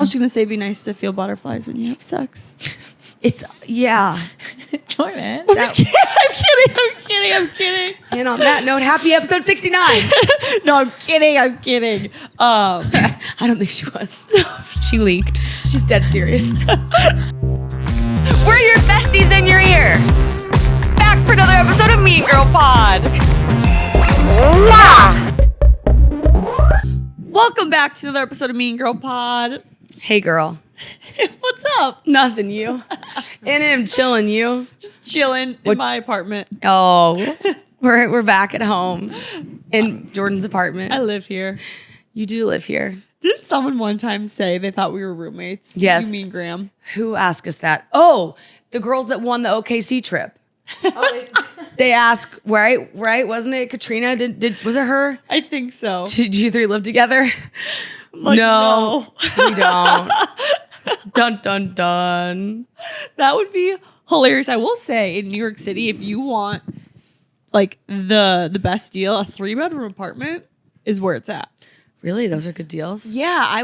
was just going to say, be nice to feel butterflies when you have sex. Yeah. Join it. I'm kidding. And on that note, happy episode 69. No, I'm kidding. I don't think she was. She leaked. She's dead serious. We're your besties in your ear. Back for another episode of Mean Girl Pod. Welcome back to another episode of Mean Girl Pod. Hey, girl. What's up? Nothing, you. And I'm chilling, you. Just chilling in my apartment. Oh, we're back at home in Jordan's apartment. I live here. You do live here. Didn't someone one time say they thought we were roommates? Yes. You mean Graham? Who asked us that? Oh, the girls that won the OKC trip. They asked, right? Wasn't it Katrina? Was it her? I think so. Did you three live together? Like, no. We don't. Dun, dun, dun. That would be hilarious. I will say, in New York City, if you want like the best deal, a 3-bedroom apartment is where it's at. Really? Those are good deals? Yeah,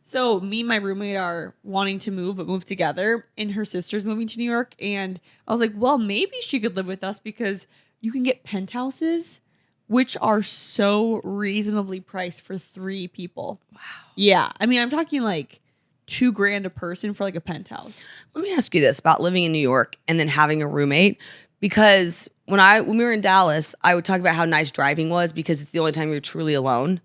so me and my roommate are wanting to move together, and her sister's moving to New York. And I was like, well, maybe she could live with us because you can get penthouses, which are so reasonably priced for 3 people. Wow. Yeah. I mean, I'm talking like $2,000 a person for like a penthouse. Let me ask you this about living in New York and then having a roommate. Because when we were in Dallas, I would talk about how nice driving was because it's the only time you're truly alone.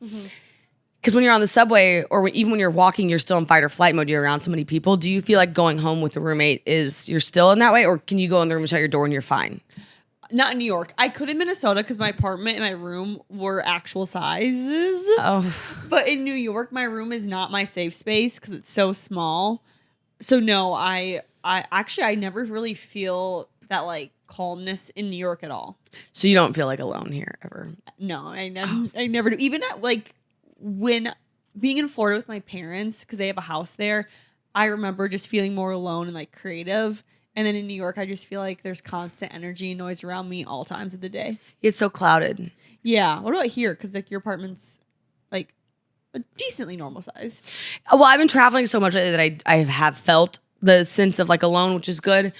Because when you're on the subway or even when you're walking, you're still in fight or flight mode. You're around so many people. Do you feel like going home with a roommate you're still in that way? Or can you go in the room and shut your door and you're fine? Not in New York. I could in Minnesota because my apartment and my room were actual sizes. Oh. But in New York, my room is not my safe space because it's so small. So no, I never really feel that like calmness in New York at all. So you don't feel like alone here ever? No, I never do. Even at like when being in Florida with my parents, because they have a house there, I remember just feeling more alone and like creative. And then in New York, I just feel like there's constant energy and noise around me all times of the day. It's so clouded. Yeah. What about here? Because like your apartment's like decently normal sized. Well, I've been traveling so much lately that I have felt the sense of like alone, which is good.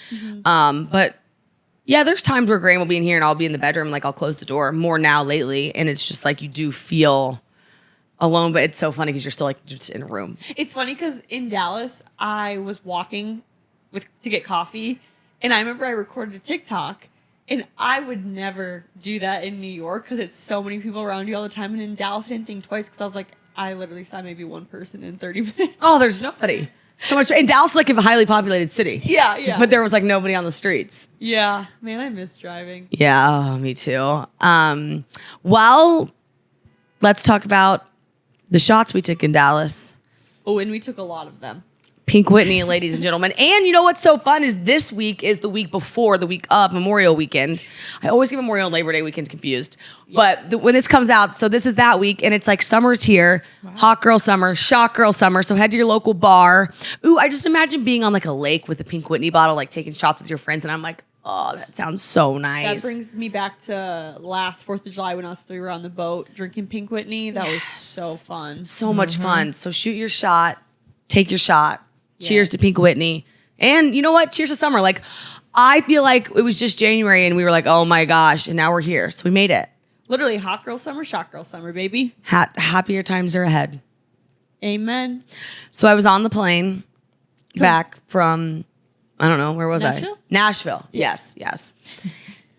But yeah, there's times where Graham will be in here and I'll be in the bedroom, like I'll close the door more now lately. And it's just like you do feel alone, but it's so funny because you're still like just in a room. It's funny because in Dallas, I was walking to get coffee, and I remember I recorded a TikTok, and I would never do that in New York because it's so many people around you all the time. And in Dallas, I didn't think twice because I was like, I literally saw maybe one person in 30 minutes. Oh, there's nobody. So much. And Dallas is like a highly populated city. Yeah. But there was like nobody on the streets. Yeah. Man, I miss driving. Yeah, me too. Well, let's talk about the shots we took in Dallas. Oh, and we took a lot of them. Pink Whitney, ladies and gentlemen. And you know what's so fun is this week is the week before the week of Memorial Weekend. I always get Memorial and Labor Day weekend confused. Yeah. But when this comes out, so this is that week, and it's like summer's here. Wow. Hot girl summer, shock girl summer. So head to your local bar. Ooh, I just imagine being on like a lake with a Pink Whitney bottle, like taking shots with your friends. And I'm like, oh, that sounds so nice. That brings me back to last 4th of July when us 3 were on the boat drinking Pink Whitney. That was so fun. So much fun. So shoot your shot, take your shot. Cheers to Pink Whitney. And you know what? Cheers to summer. Like, I feel like it was just January and we were like, oh my gosh. And now we're here. So we made it. Literally hot girl summer, shock girl summer, baby. Happier times are ahead. Amen. So I was on the plane back from, I don't know, where was Nashville? Nashville. Yes.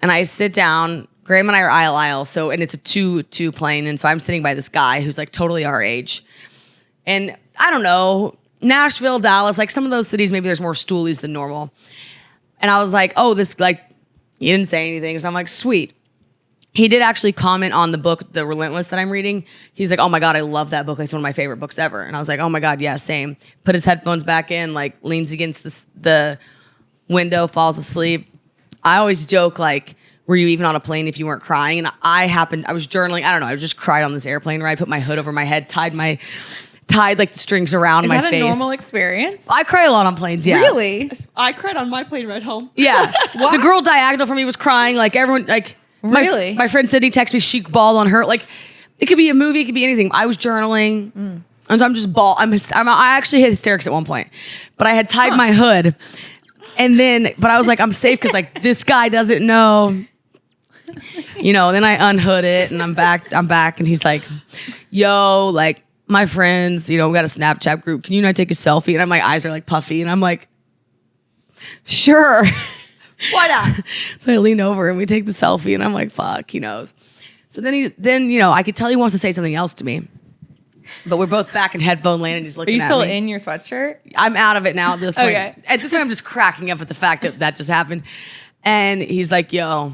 And I sit down. Graham and I are aisle. So, and it's a 2-2 plane. And so I'm sitting by this guy who's like totally our age. And I don't know, Nashville, Dallas, like some of those cities, maybe there's more stoolies than normal. And I was like, oh, this, like, he didn't say anything. So I'm like, sweet. He did actually comment on the book, The Relentless, that I'm reading. He's like, oh my God, I love that book. It's one of my favorite books ever. And I was like, oh my God, yeah, same. Put his headphones back in, like leans against the window, falls asleep. I always joke, like, were you even on a plane if you weren't crying? And I was journaling. I don't know. I just cried on this airplane ride, put my hood over my head, tied like the strings around my face. Is that a normal experience? I cry a lot on planes, yeah. Really? I cried on my plane ride home. Yeah. The girl diagonal from me was crying. Like everyone, like really? My friend Sydney texted me, she bawled on her. Like it could be a movie, it could be anything. I was journaling. And so I'm just I actually hit hysterics at one point, but I had tied my hood, and then I was like, I'm safe because like this guy doesn't know. Then I unhood it and I'm back, and he's like, yo, like my friends, we got a Snapchat group. Can you not take a selfie? And my eyes are like puffy, and I'm like, sure. Why not? So I lean over and we take the selfie, and I'm like, fuck, he knows. So then I could tell he wants to say something else to me, but we're both back in headphone land and he's looking at me. Are you still in your sweatshirt? I'm out of it now at this point. Okay. At this point, I'm just cracking up at the fact that just happened. And he's like, yo.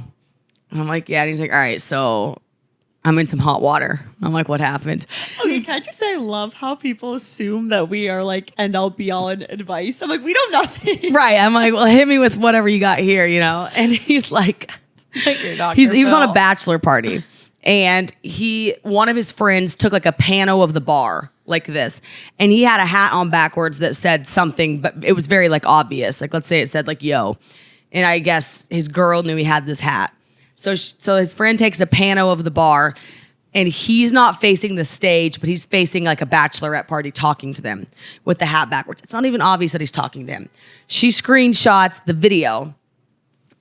And I'm like, yeah. And he's like, all right, so I'm in some hot water. I'm like, what happened? Okay, can I just say I love how people assume that we are like end all be all in advice. I'm like, we know nothing. Right. I'm like, well, hit me with whatever you got here, And he's like, Your Dr. he was on a Phil. bachelor party. And one of his friends took like a pano of the bar like this, and he had a hat on backwards that said something, but it was very like obvious. Like, let's say it said like, yo. And I guess his girl knew he had this hat. So his friend takes a pano of the bar, and he's not facing the stage, but he's facing like a bachelorette party talking to them with the hat backwards. It's not even obvious that he's talking to him. She screenshots the video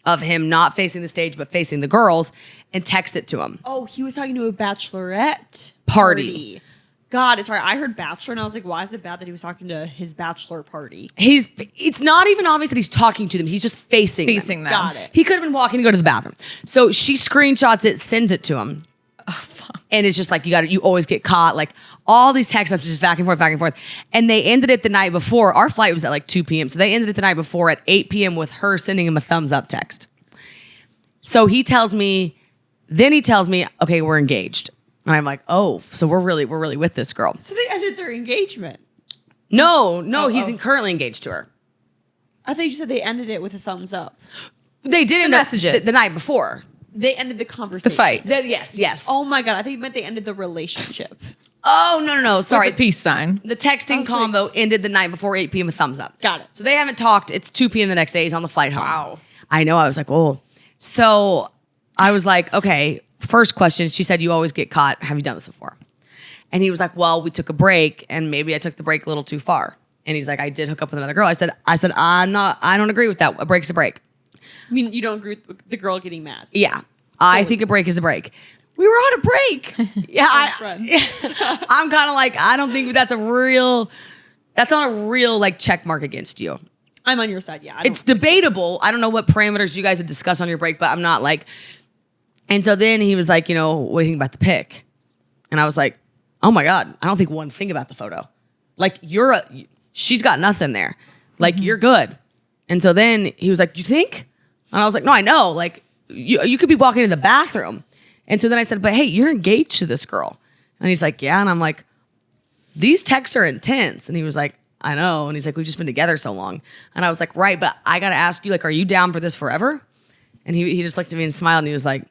of him not facing the stage, but facing the girls, and texts it to him. Oh, he was talking to a bachelorette Party. God, sorry. I heard bachelor, and I was like, why is it bad that he was talking to his bachelor party? It's not even obvious that he's talking to them. He's just facing them. Got it. He could have been walking to go to the bathroom. So she screenshots it, sends it to him. Oh, fuck. And it's just like, you always get caught. Like all these text messages back and forth, back and forth. And they ended it the night before. Our flight was at like 2 p.m. So they ended it the night before at 8 p.m. with her sending him a thumbs up text. So he tells me, okay, we're engaged. And I'm like, oh, so we're really with this girl. So they ended their engagement. No, he's currently engaged to her. I thought you said they ended it with a thumbs up. They did end messages. the night before. They ended the conversation. The fight. Yes. Oh my God. I think you meant they ended the relationship. Oh, no. Sorry. With the peace sign. The texting combo ended the night before 8 p.m. with thumbs up. Got it. So they haven't talked. It's 2 p.m. the next day. He's on the flight home. Wow. I know. I was like, oh. So I was like, okay, first question. She said, you always get caught. Have you done this before? And he was like, well, we took a break, and maybe I took the break a little too far. And he's like, I did hook up with another girl. I said, I don't agree with that. A break's a break. I mean, you don't agree with the girl getting mad. Yeah. I think a break is a break. We were on a break. Yeah. Friends. I'm kind of like, I don't think that's not a real like check mark against you. I'm on your side. Yeah. It's debatable. I don't know what parameters you guys had discussed on your break, but I'm not like. And so then he was like, what do you think about the pic? And I was like, oh my God, I don't think one thing about the photo. Like she's got nothing there. Like you're good. And so then he was like, you think? And I was like, no, I know. Like you could be walking in the bathroom. And so then I said, but hey, you're engaged to this girl. And he's like, yeah. And I'm like, these texts are intense. And he was like, I know. And he's like, we've just been together so long. And I was like, right, but I got to ask you, like, are you down for this forever? And he just looked at me and smiled, and he was like,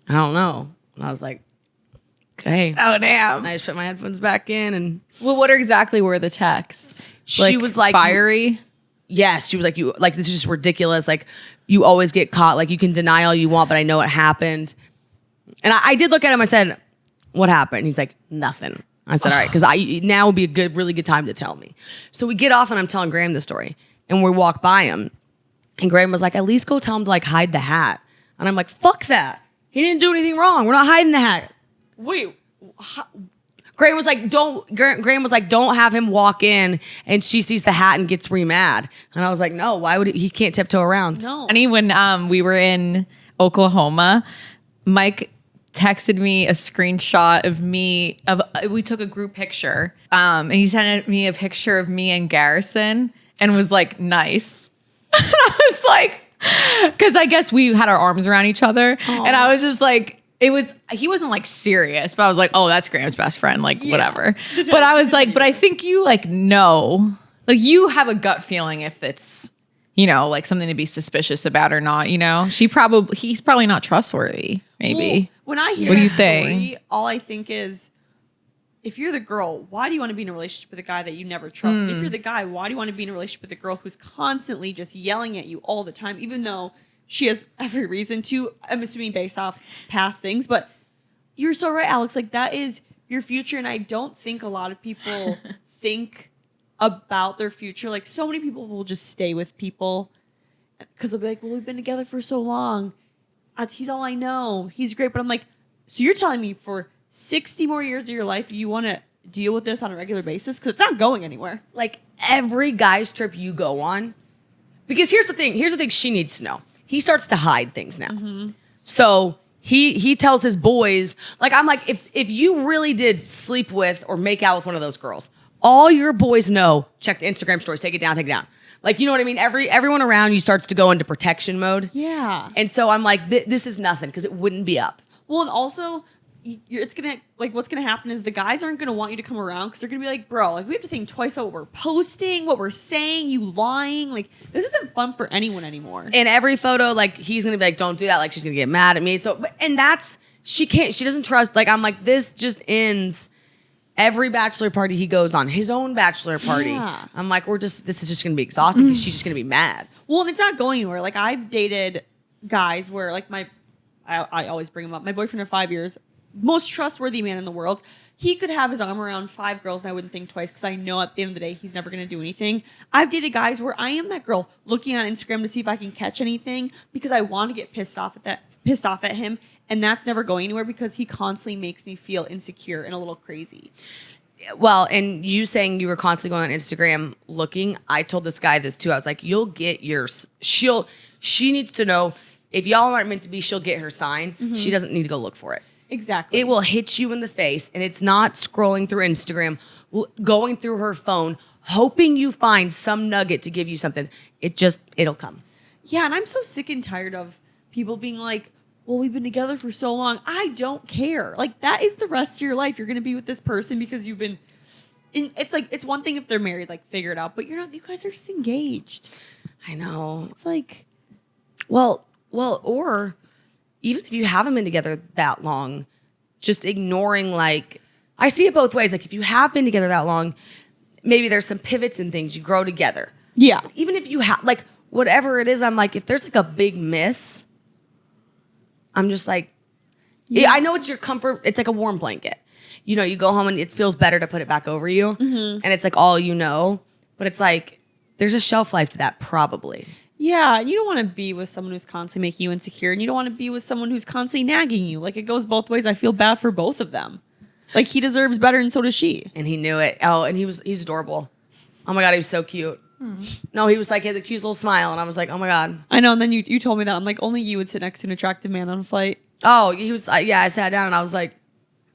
I don't know. And I was like, okay. Oh, damn. And I just put my headphones back in, and Well, what exactly were the texts? she was like, fiery. yes, she was like, this is just ridiculous. Like, you always get caught. Like, you can deny all you want, but I know it happened. And I did look at him. I said, what happened? He's like, nothing. I said, all right, because now would be a really good time to tell me. So we get off, and I'm telling Graham the story, and we walk by him, and Graham was like, at least go tell him to like hide the hat. And I'm like, fuck that. He didn't do anything wrong. We're not hiding the hat. Wait. Graham was like, don't have him walk in and she sees the hat and gets re-mad. And I was like, no, why would he can't tiptoe around? No. Funny, when we were in Oklahoma, Mike texted me a screenshot of we took a group picture, and he sent me a picture of me and Garrison and was like, nice. And I was like, because I guess we had our arms around each other. Aww. And I was just like, he wasn't like serious, but I was like, oh, that's Graham's best friend, like whatever. But I was like, but I think you like know, like you have a gut feeling if it's, like something to be suspicious about or not, he's probably not trustworthy, maybe. Well, when I hear what do you that think? Story, all I think is, if you're the girl, why do you want to be in a relationship with a guy that you never trust? And if you're the guy, why do you want to be in a relationship with a girl who's constantly just yelling at you all the time, even though she has every reason to, I'm assuming based off past things, but you're so right, Alex. Like that is your future. And I don't think a lot of people think about their future. Like, so many people will just stay with people because they'll be like, well, we've been together for so long. He's all I know. He's great. But I'm like, so you're telling me for 60 more years of your life, you want to deal with this on a regular basis? Because it's not going anywhere. Like every guy's trip you go on, because here's the thing she needs to know. He starts to hide things now. So he tells his boys, like, I'm like, if you really did sleep with or make out with one of those girls, all your boys know, check the Instagram stories, take it down. Like, you know what I mean? Everyone around you starts to go into protection mode. Yeah. And so I'm like, this is nothing because it wouldn't be up. Well, and also, it's gonna, like, what's gonna happen is the guys aren't gonna want you to come around because they're gonna be like, bro, like, we have to think twice about what we're posting, what we're saying, you lying. Like, this isn't fun for anyone anymore. In every photo, like, he's gonna be like, don't do that. Like, she's gonna get mad at me. So, and that's, she doesn't trust. Like, I'm like, this just ends every bachelor party he goes on, his own bachelor party. Yeah. I'm like, this is just gonna be exhausting because she's just gonna be mad. Well, and it's not going anywhere. Like, I've dated guys where, like, I always bring him up. My boyfriend of 5 years, most trustworthy man in the world. He could have his arm around 5 girls and I wouldn't think twice because I know at the end of the day he's never going to do anything. I've dated guys where I am that girl looking on Instagram to see if I can catch anything because I want to get pissed off at him, and that's never going anywhere because he constantly makes me feel insecure and a little crazy. Well, and you saying you were constantly going on Instagram looking, I told this guy this too. I was like, you'll get yours. She needs to know if y'all aren't meant to be, she'll get her sign. She doesn't need to go look for it. Exactly. It will hit you in the face, and it's not scrolling through Instagram, going through her phone, hoping you find some nugget to give you something. It'll come. Yeah, and I'm so sick and tired of people being like, well, we've been together for so long. I don't care. Like, that is the rest of your life. You're going to be with this person because you've been... It's like, it's one thing if they're married, like, figure it out. But you're not... You guys are just engaged. I know. It's like... Well, or... even if you haven't been together that long, just ignoring, like, I see it both ways. Like, if you have been together that long, maybe there's some pivots and things. You grow together. Yeah. Even if you have, like, whatever it is, I'm like, if there's, like, a big miss, I'm just like, yeah, I know it's your comfort. It's like a warm blanket. You know, you go home and it feels better to put it back over you. And it's, like, all you know. But it's like, there's a shelf life to that, probably. Yeah, you don't want to be with someone who's constantly making you insecure, and you don't want to be with someone who's constantly nagging you. Like, it goes both ways. I feel bad for both of them. Like, he deserves better, and so does she. And he knew it. Oh, and he's adorable. Oh my God, he was so cute. No, he was like, he had the cutest little smile, and I was like, oh my God. I know, and then you told me that. I'm like, only you would sit next to an attractive man on a flight. Oh, he was, yeah, I sat down, and I was like,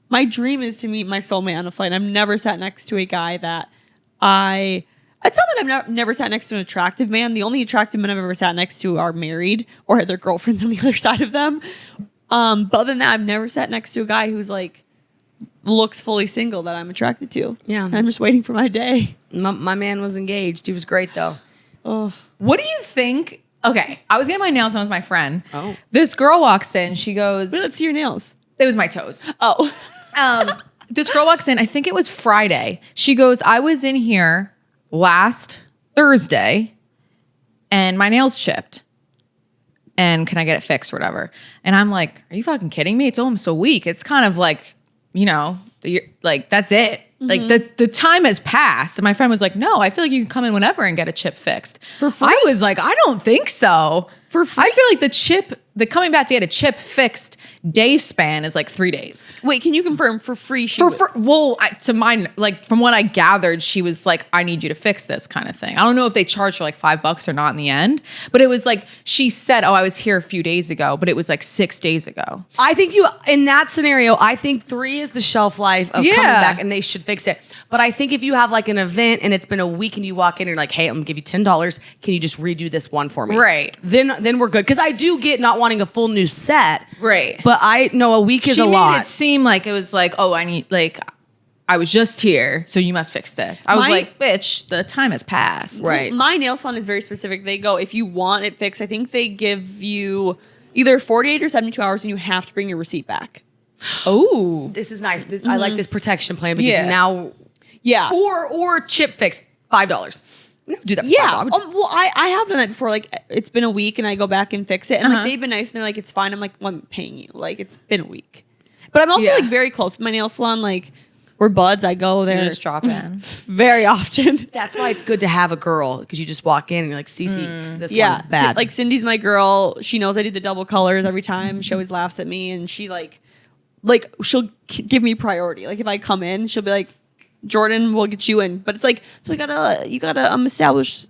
my dream is to meet my soulmate on a flight. I've never sat next to a guy that It's not that I've never sat next to an attractive man. The only attractive men I've ever sat next to are married or had their girlfriends on the other side of them. But other than that, I've never sat next to a guy who's like looks fully single that I'm attracted to. Yeah. I'm just waiting for my day. my man was engaged. He was great, though. Oh, What do you think? Okay, I was getting my nails done with my friend. Oh. This girl walks in. She goes, let's see your nails. it was my toes. Oh, This girl walks in. I think it was Friday. She goes, I was in here last Thursday and my nails chipped. And can I get it fixed or whatever? And I'm like, are you fucking kidding me? It's almost a week. It's kind of like, you know, like that's it. Like the time has passed. And my friend was like, no, I feel like you can come in whenever and get a chip fixed. For free? I was like, I don't think so. For free? I feel like the coming back to get a chip fixed day span is like 3 days. wait, can you confirm for free? To mine, like from what I gathered, she was like, I need you to fix this kind of thing. I don't know if they charged her like $5 or not in the end, but it was like, she said, oh, I was here a few days ago, but it was like 6 days ago. I think in that scenario, I think 3 is the shelf life of coming back, and they should fix it. But I think if you have like an event and it's been a week and you walk in and you're like, hey, I'm gonna give you $10. Can you just redo this one for me? Right. Then we're good. Because I do get not wanting a full new set. Right. But I know a week is a lot. She made it seem like it was like, oh, I was just here, so you must fix this. I was like, bitch, the time has passed. Right. My nail salon is very specific. They go, if you want it fixed, I think they give you either 48 or 72 hours and you have to bring your receipt back. Oh. This is nice. I like this protection plan because now, Yeah. or chip fix $5. We don't do that. For Yeah. $5. Well, I have done that before. Like, it's been a week and I go back and fix it. And like, they've been nice and they're like, it's fine. I'm like, well, I'm paying you. Like, it's been a week. But I'm also Yeah. like very close with my nail salon. Like we're buds. I go You there just drop in. very often. That's why it's good to have a girl because you just walk in and you're like, Cece, this Yeah, one bad. Like Cindy's my girl. She knows I do the double colors every time. She always laughs at me, and she like she'll give me priority. Like if I come in, she'll be like, Jordan, we'll get you in. But it's like, so you gotta establish.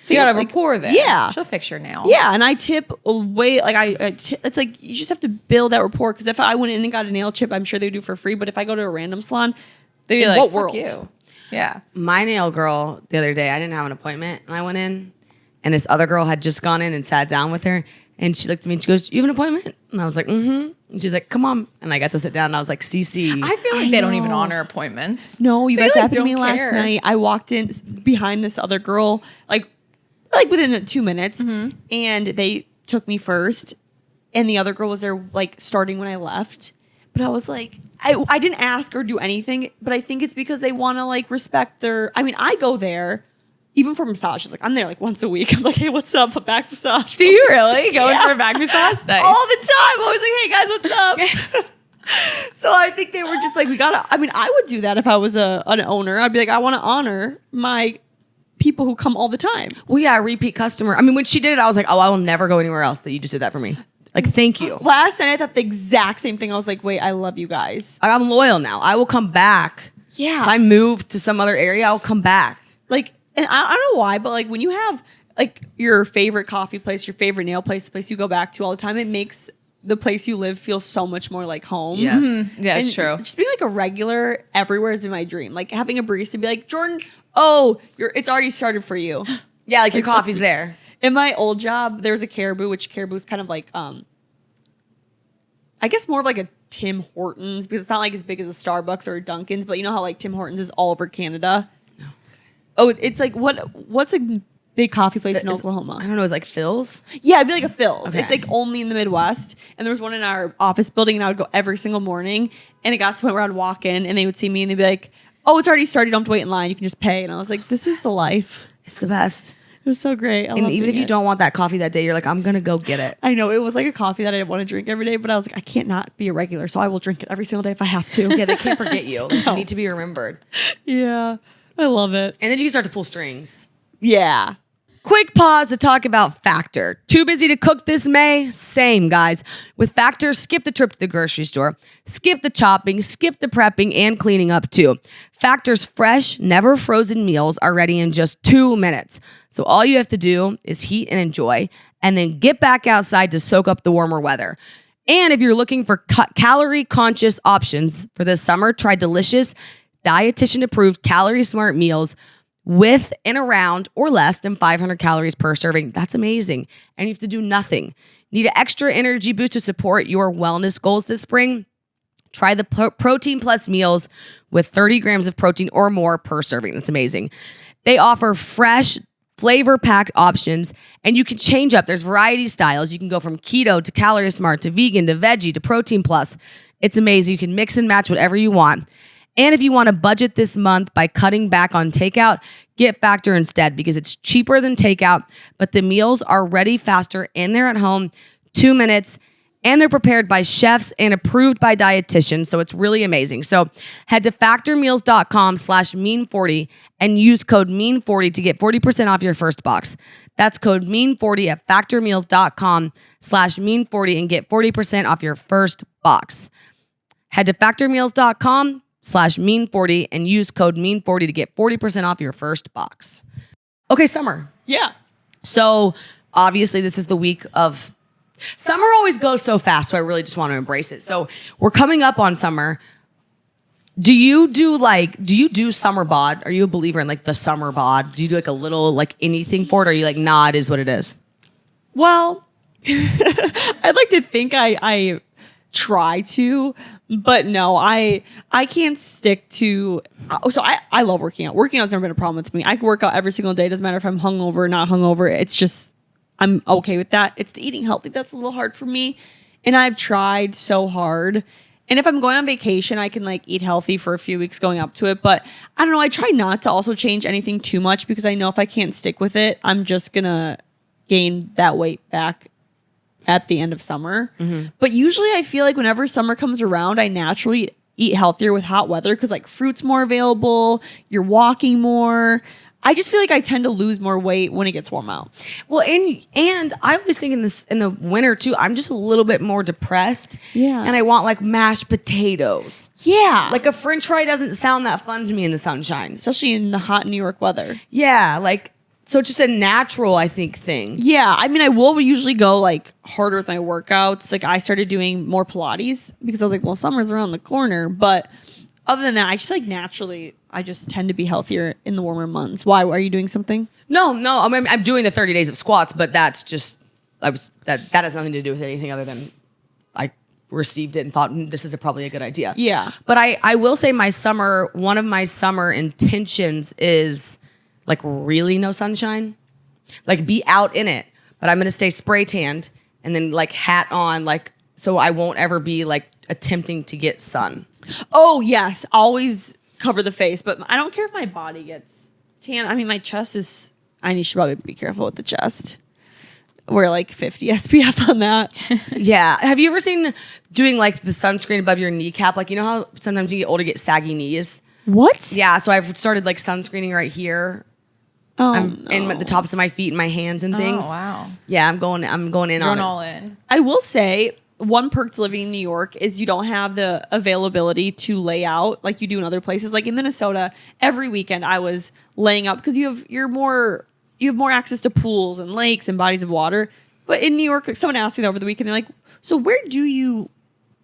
You got a like, rapport there. Yeah. She'll fix your nail. Yeah, and I tip away. Like it's like you just have to build that rapport. Because if I went in and got a nail chip, I'm sure they would do for free. But if I go to a random salon, They'd be in like, what fuck world? you. Yeah. My nail girl the other day, I didn't have an appointment, and I went in, and this other girl had just gone in and sat down with her, and she looked at me and she goes, "You have an appointment?" And I was like, "Mm-hmm." And she's like, "Come on," and I got to sit down, and I was like, "CC." I feel like they don't even honor appointments. No, you They, guys like, happened to me don't last care. night. I walked in behind this other girl, like within the 2 minutes, and they took me first, and the other girl was there like starting when I left. But I was like, I didn't ask or do anything, but I think it's because they want to like respect their. I mean, I go there even for massages. Like I'm there like once a week. I'm like, hey, what's up? A back massage. Do you really go in Yeah. for a back massage? Nice. All the time. Always like, hey guys, what's up? So I think they were just like, we gotta. I mean, I would do that if I was an owner. I'd be like, I want to honor my people who come all the time. Well, yeah, repeat customer. I mean, when she did it, I was like, "Oh, I will never go anywhere else that you just did that for me." Like, thank you. Last night I thought the exact same thing. I was like, wait, I love you guys. I'm loyal now. I will come back. Yeah. If I move to some other area, I'll come back. Like, and I don't know why, but like when you have like your favorite coffee place, your favorite nail place, the place you go back to all the time, it makes the place you live feel so much more like home. Yes. Yeah, it's And true. Just being like a regular everywhere has been my dream. Like having a barista be like, Jordan, it's already started for you. Yeah, like your coffee's there. In my old job, there was a Caribou, which Caribou is kind of like, I guess more of like a Tim Hortons because it's not like as big as a Starbucks or a Dunkin's, but you know how like Tim Hortons is all over Canada. No. Oh, it's like what's a big coffee place in Oklahoma? I don't know. It's like Phil's. Yeah, it'd be like a Phil's. Okay. It's like only in the Midwest. And there was one in our office building, and I would go every single morning. And it got to the point where I'd walk in, and they would see me, and they'd be like, "Oh, it's already started. You don't have to wait in line. You can just pay." And I was like, "This is the life." It's the best. It was so great. And even if you don't want that coffee that day, you're like, I'm gonna go get it. I know it was like a coffee that I didn't want to drink every day, but I was like, I can't not be a regular, so I will drink it every single day if I have to. Yeah, they can't forget you. Like, you need to be remembered. Yeah, I love it. And then you can start to pull strings. Yeah. Quick pause to talk about Factor. Too busy to cook this May? Same, guys. With Factor, skip the trip to the grocery store, skip the chopping, skip the prepping, and cleaning up too. Factor's fresh, never frozen meals are ready in just 2 minutes. So all you have to do is heat and enjoy, and then get back outside to soak up the warmer weather. And if you're looking for calorie-conscious options for this summer, try delicious, dietitian-approved, calorie-smart meals with and around or less than 500 calories per serving. That's amazing. And you have to do nothing. Need an extra energy boost to support your wellness goals this spring? Try the Protein Plus meals with 30 grams of protein or more per serving. That's amazing. They offer fresh, flavor-packed options, and you can change up. There's variety styles. You can go from keto to calorie smart to vegan to veggie to Protein Plus. It's amazing. You can mix and match whatever you want. And if you want to budget this month by cutting back on takeout, get Factor instead because it's cheaper than takeout, but the meals are ready faster and they're at home, 2 minutes, and they're prepared by chefs and approved by dietitians. So it's really amazing. So head to factormeals.com/mean40 and use code mean40 to get 40% off your first box. That's code mean40 at factormeals.com/mean40 and get 40% off your first box. Head to factormeals.com/mean40 and use code mean40 to get 40% off your first box. Okay, summer. Yeah. So obviously this is the week of summer. Always goes so fast, so I really just want to embrace it. So we're coming up on summer. Do you do summer bod? Are you a believer in like the summer bod? Do you do like a little like anything for it? Or are you like, nah, it is what it is? Well, I'd like to think I try to, but no, I can't stick to. So I love working out. Working out's never been a problem with me. I can work out every single day. Doesn't matter if I'm hungover or not hungover. It's just I'm okay with that. It's the eating healthy that's a little hard for me, and I've tried so hard. And if I'm going on vacation, I can like eat healthy for a few weeks going up to it. But I don't know. I try not to also change anything too much because I know if I can't stick with it, I'm just gonna gain that weight back at the end of summer. But usually I feel like whenever summer comes around, I naturally eat healthier with hot weather because like fruit's more available, you're walking more. I just feel like I tend to lose more weight when it gets warm out. Well, and I always think in the winter too, I'm just a little bit more depressed. Yeah. And I want like mashed potatoes. Yeah. Like a French fry doesn't sound that fun to me in the sunshine. Especially in the hot New York weather. Yeah, like so it's just a natural, I think, thing. Yeah. I mean, I will usually go like harder with my workouts. Like I started doing more Pilates because I was like, well, summer's around the corner. But other than that, I just feel like naturally I just tend to be healthier in the warmer months. Why? Are you doing something? No. I mean, I'm doing the 30 days of squats, but that's just that has nothing to do with anything other than I received it and thought this is probably a good idea. Yeah. But I will say one of my summer intentions is like really no sunshine, like be out in it, but I'm going to stay spray tanned and then like hat on, like, so I won't ever be like attempting to get sun. Oh, yes. Always cover the face, but I don't care if my body gets tan. I mean, my chest is, I should probably be careful with the chest. We're like 50 SPF on that. Yeah. Have you ever seen doing like the sunscreen above your kneecap? Like, you know how sometimes you get older, get saggy knees? What? Yeah. So I've started like sunscreening right here. In the tops of my feet and my hands and things. Oh, wow. Yeah, I'm going in Going on all it. in. I will say one perk to living in New York is you don't have the availability to lay out like you do in other places. Like in Minnesota, every weekend I was laying out because you have more access to pools and lakes and bodies of water. But in New York, like someone asked me that over the weekend, they're like, so where do you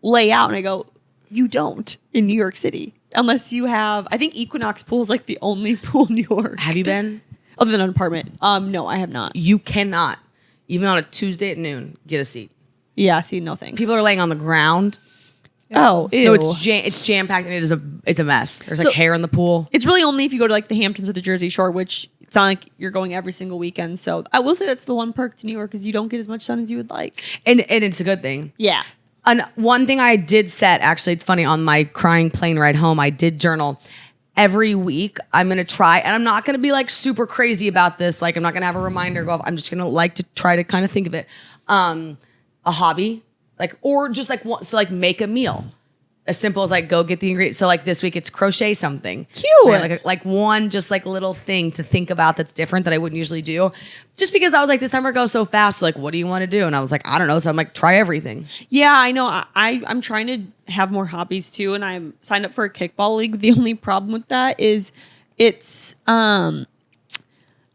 lay out? And I go, you don't in New York City. Unless you have, I think Equinox Pool is like the only pool in New York. Have you been? Other than an apartment. No, I have not. You cannot, even on a Tuesday at noon, get a seat. Yeah, see, no thanks. People are laying on the ground. Oh, ew. No, it's jam packed and it's a mess. There's like hair in the pool. It's really only if you go to like the Hamptons or the Jersey Shore, which it's not like you're going every single weekend. So I will say that's the one perk to New York is you don't get as much sun as you would like. And it's a good thing. Yeah. And one thing I did set, actually, it's funny, on my crying plane ride home, I did journal. Every week, I'm going to try, and I'm not going to be like super crazy about this. Like, I'm not going to have a reminder go off. I'm just going to like to try to kind of think of it. A hobby, like, or just like, so like make a meal. As simple as like go get the ingredients. So like this week it's crochet something. Cute. Right? Like one just like little thing to think about that's different that I wouldn't usually do. Just because I was like, the summer goes so fast. So like, what do you want to do? And I was like, I don't know. So I'm like, try everything. Yeah, I know. I'm trying to have more hobbies too, and I'm signed up for a kickball league. The only problem with that is it's on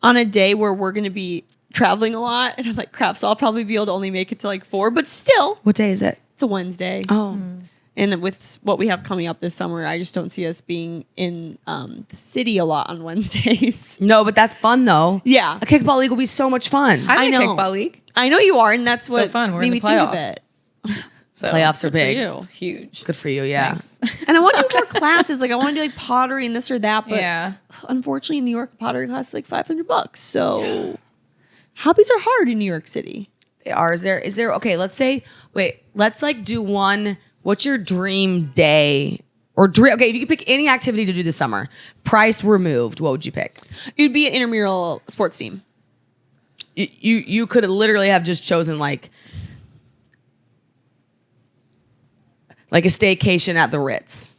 a day where we're going to be traveling a lot, and I'm like, crap. So I'll probably be able to only make it to like 4, but still, What day is it? it's a Wednesday. Oh. And with what we have coming up this summer, I just don't see us being in the city a lot on Wednesdays. No, but that's fun though. Yeah. A kickball league will be so much fun. I'm I in a know. kickball league. I know you are, and that's what fun. We're made in me the think of playoffs. it. So Playoffs are For big. you. huge. Good for you, yeah. Thanks. And I want to do more classes. Like I want to do like pottery and this or that, but Yeah. unfortunately in New York, a pottery class is like $500. So hobbies are hard in New York City. They are. Is there okay, let's like do one. What's your dream day? Okay, if you could pick any activity to do this summer, price removed, what would you pick? You'd be an intramural sports team. You could literally have just chosen like a staycation at the Ritz.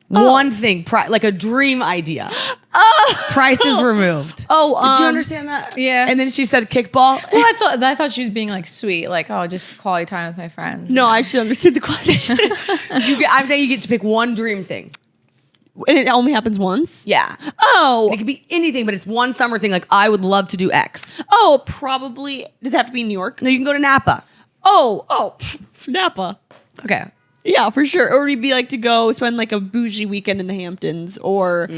One thing, like a dream idea. Price is removed. Did you understand that? Yeah. And then she said kickball. Well, I thought she was being like sweet, like, oh, just quality time with my friends. No, I should understand the question. I'm saying you get to pick one dream thing. And it only happens once? Yeah. Oh. It could be anything, but it's one summer thing. Like, I would love to do X. Oh, probably. Does it have to be in New York? No, you can go to Napa. Napa. Okay. Yeah, for sure. Or it'd be like to go spend like a bougie weekend in the Hamptons or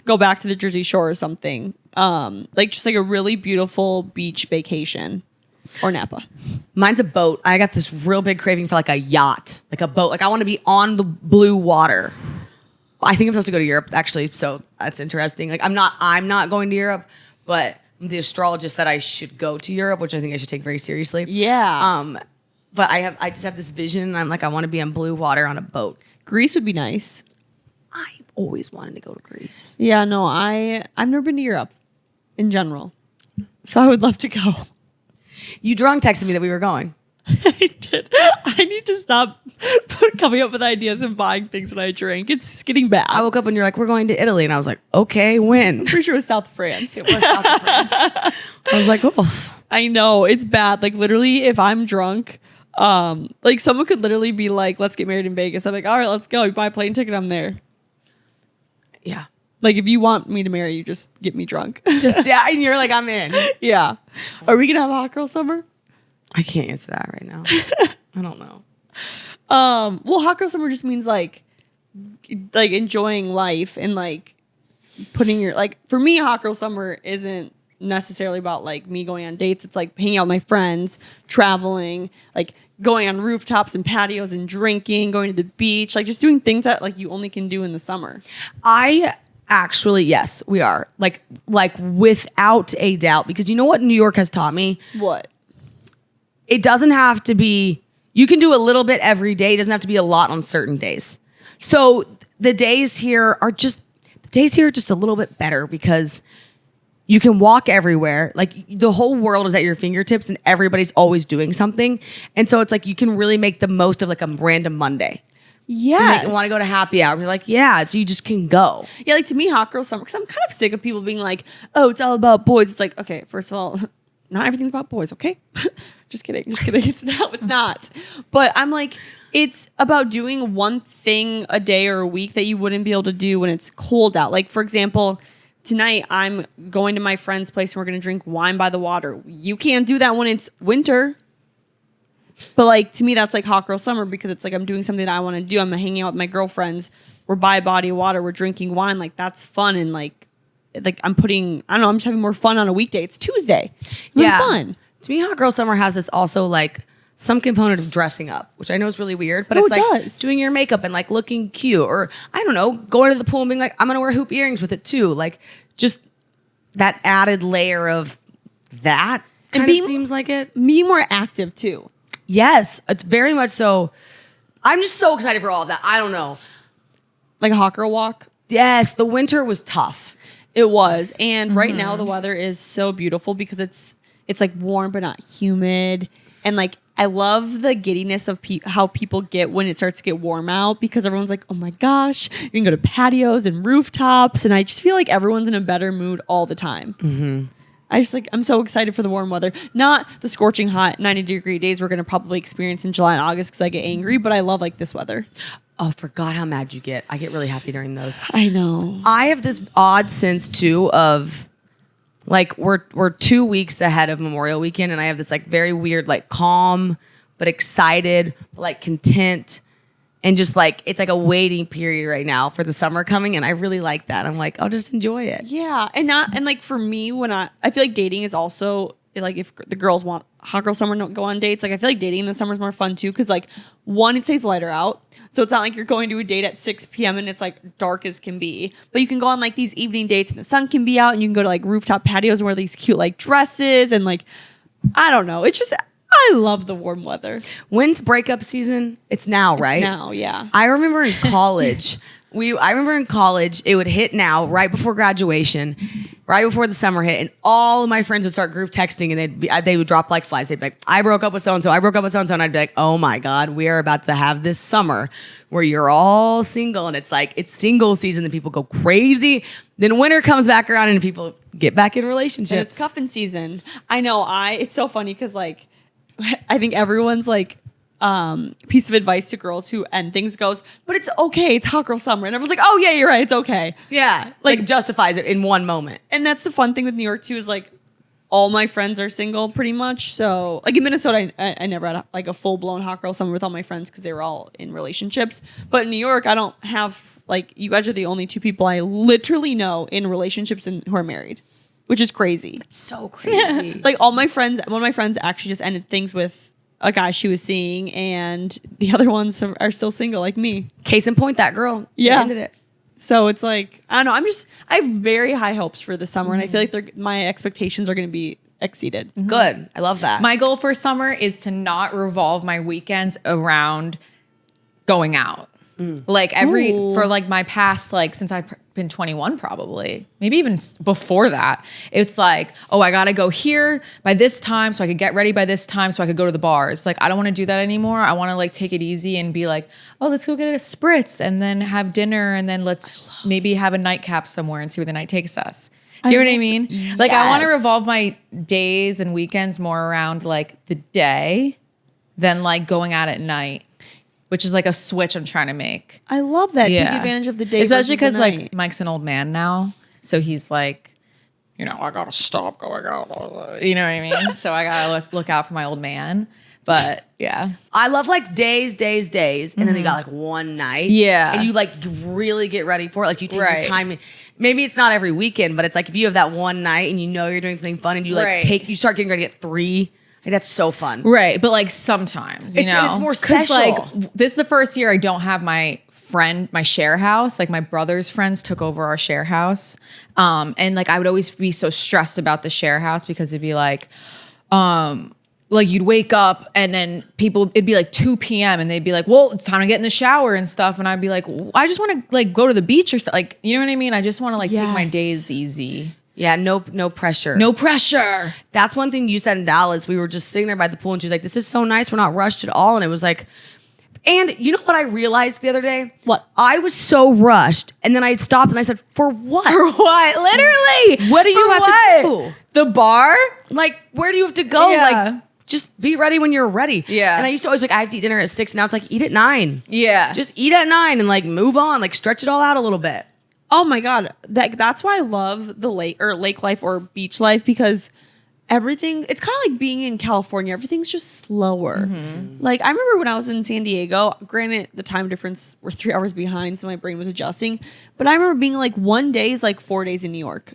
go back to the Jersey Shore or something. Like just like a really beautiful beach vacation or Napa. Mine's a boat. I got this real big craving for like a yacht, like a boat. Like I want to be on the blue water. I think I'm supposed to go to Europe actually, so that's interesting. Like I'm not going to Europe, but the astrologist said I should go to Europe, which I think I should take very seriously. Yeah. But I just have this vision, and I'm like, I want to be on blue water on a boat. Greece would be nice. I've always wanted to go to Greece. Yeah, no, I've never been to Europe in general. So I would love to go. You drunk texted me that we were going. I did. I need to stop coming up with ideas and buying things when I drink. It's getting bad. I woke up and you're like, we're going to Italy. And I was like, okay, when? Pretty sure it was South France. It was South of France. I was like, oh. I know, it's bad. Like literally, if I'm drunk, like someone could literally be like, let's get married in Vegas. I'm like, all right, let's go. You buy a plane ticket, I'm there. Yeah. Like if you want me to marry you, just get me drunk. Just, yeah. And you're like, I'm in. Yeah. Are we going to have a hot girl summer? I can't answer that right now. I don't know. Well, hot girl summer just means like enjoying life and like putting your, like for me, hot girl summer isn't necessarily about like me going on dates. It's like hanging out with my friends, traveling, like going on rooftops and patios and drinking, going to the beach, like just doing things that like you only can do in the summer. I actually, yes, we are. Like without a doubt. Because you know what New York has taught me? What? It doesn't have to be, you can do a little bit every day. It doesn't have to be a lot on certain days. So the days here are just a little bit better because you can walk everywhere. Like the whole world is at your fingertips and everybody's always doing something. And so it's like you can really make the most of like a random Monday. Yeah. You want to go to happy hour. And you're like, yeah. So you just can go. Yeah, like to me, hot girl summer, because I'm kind of sick of people being like, oh, it's all about boys. It's like, okay, first of all, not everything's about boys, okay? Just kidding. It's not. But I'm like, it's about doing one thing a day or a week that you wouldn't be able to do when it's cold out. Like, for example, tonight I'm going to my friend's place and we're going to drink wine by the water. You can't do that when it's winter. But like, to me, that's like hot girl summer because it's like I'm doing something that I want to do. I'm hanging out with my girlfriends. We're by a body of water. We're drinking wine. Like, that's fun. And like I'm just having more fun on a weekday. It's Tuesday. Yeah. Fun. To me, hot girl summer has this also like some component of dressing up, which I know is really weird, but Oh, it's it like does. doing your makeup and like looking cute, or I don't know, going to the pool and being like, I'm gonna wear hoop earrings with it too. Like just that added layer of that kind of seems like it. Me more active too. Yes, it's very much so. I'm just so excited for all of that. I don't know. Like a hot girl walk. Yes, the winter was tough. It was. And right now the weather is so beautiful because it's like warm but not humid. And like I love the giddiness of how people get when it starts to get warm out because everyone's like, oh my gosh, you can go to patios and rooftops. And I just feel like everyone's in a better mood all the time. Mm-hmm. I'm so excited for the warm weather. Not the scorching hot 90-degree days we're going to probably experience in July and August because I get angry, but I love like this weather. Oh, forgot how mad you get. I get really happy during those. I know. I have this odd sense too of like we're 2 weeks ahead of Memorial Weekend, and I have this like very weird like calm but excited but like content, and just like it's like a waiting period right now for the summer coming, and I really like that. I'm like, I'll just enjoy it. Yeah, and like for me, when I feel like dating is also like if the girls want hot girl summer, don't go on dates. Like I feel like dating in the summer is more fun too because like one, it stays lighter out, so it's not like you're going to a date at 6 p.m. and it's like dark as can be. But you can go on like these evening dates and the sun can be out, and you can go to like rooftop patios and wear these cute like dresses and like I don't know. It's just I love the warm weather. When's breakup season? It's now, right? It's now, yeah. I remember in college, it would hit now, right before graduation, right before the summer hit, and all of my friends would start group texting, and they would drop like flies. They'd be like, I broke up with so-and-so, and I'd be like, oh my God, we are about to have this summer where you're all single, and it's like, it's single season, and people go crazy. Then winter comes back around, and people get back in relationships. And it's cuffing season. I know, it's so funny because like, I think everyone's like, piece of advice to girls who end things goes, but it's okay, it's hot girl summer, and everyone's like, oh yeah, you're right, it's okay. Yeah, like justifies it in one moment. And that's the fun thing with New York too, is like all my friends are single pretty much. So like in Minnesota, I never had like a full blown hot girl summer with all my friends because they were all in relationships. But in New York, I don't have like, you guys are the only two people I literally know in relationships and who are married, which is crazy. It's so crazy. Like one of my friends actually just ended things with a guy she was seeing, and the other ones are still single like me. Case in point, that girl. Yeah. Ended it. So it's like, I don't know. I have very high hopes for the summer, and I feel like my expectations are going to be exceeded. Good. I love that. My goal for summer is to not revolve my weekends around going out. Like for like my past, like since I've been 21, probably maybe even before that, it's like, oh, I gotta go here by this time so I could get ready by this time so I could go to the bars. Like I don't want to do that anymore. I want to like take it easy and be like, oh, let's go get a spritz and then have dinner and then let's maybe have a nightcap somewhere and see where the night takes us. Do you know what I mean? Yes. Like I want to revolve my days and weekends more around like the day than like going out at night, which is like a switch I'm trying to make. I love that. Take advantage of the day. Especially because like like Mike's an old man now. So he's like, you know, I gotta stop going out. You know what I mean? So I gotta look out for my old man. But yeah. I love like days, and then you got like one night. Yeah. And you like really get ready for it. Like you take your time. Maybe it's not every weekend, but it's like if you have that one night and you know you're doing something fun and you like you start getting ready at 3. Like that's so fun. Right. But like sometimes, you know. And it's more special. Like this is the first year I don't have my share house. Like my brother's friends took over our share house. And like I would always be so stressed about the share house because it'd be like you'd wake up and then it'd be like 2 p.m. and they'd be like, well, it's time to get in the shower and stuff. And I'd be like, I just want to like go to the beach or stuff. Like, you know what I mean? I just want to like take my days easy. Yeah, no pressure. No pressure. That's one thing you said in Dallas. We were just sitting there by the pool and she was like, this is so nice. We're not rushed at all. And it was like, and you know what I realized the other day? What? I was so rushed. And then I stopped and I said, for what? For what? Literally. What do you have to do? The bar? Like, where do you have to go? Yeah. Like, just be ready when you're ready. Yeah. And I used to always be like, I have to eat dinner at 6. Now it's like, eat at 9. Yeah. Just eat at 9 and like move on. Like stretch it all out a little bit. Oh my God. That's why I love the lake life or beach life because everything, it's kind of like being in California. Everything's just slower. Like I remember when I was in San Diego, granted the time difference, we're 3 hours behind, so my brain was adjusting. But I remember being like 1 day is like 4 days in New York.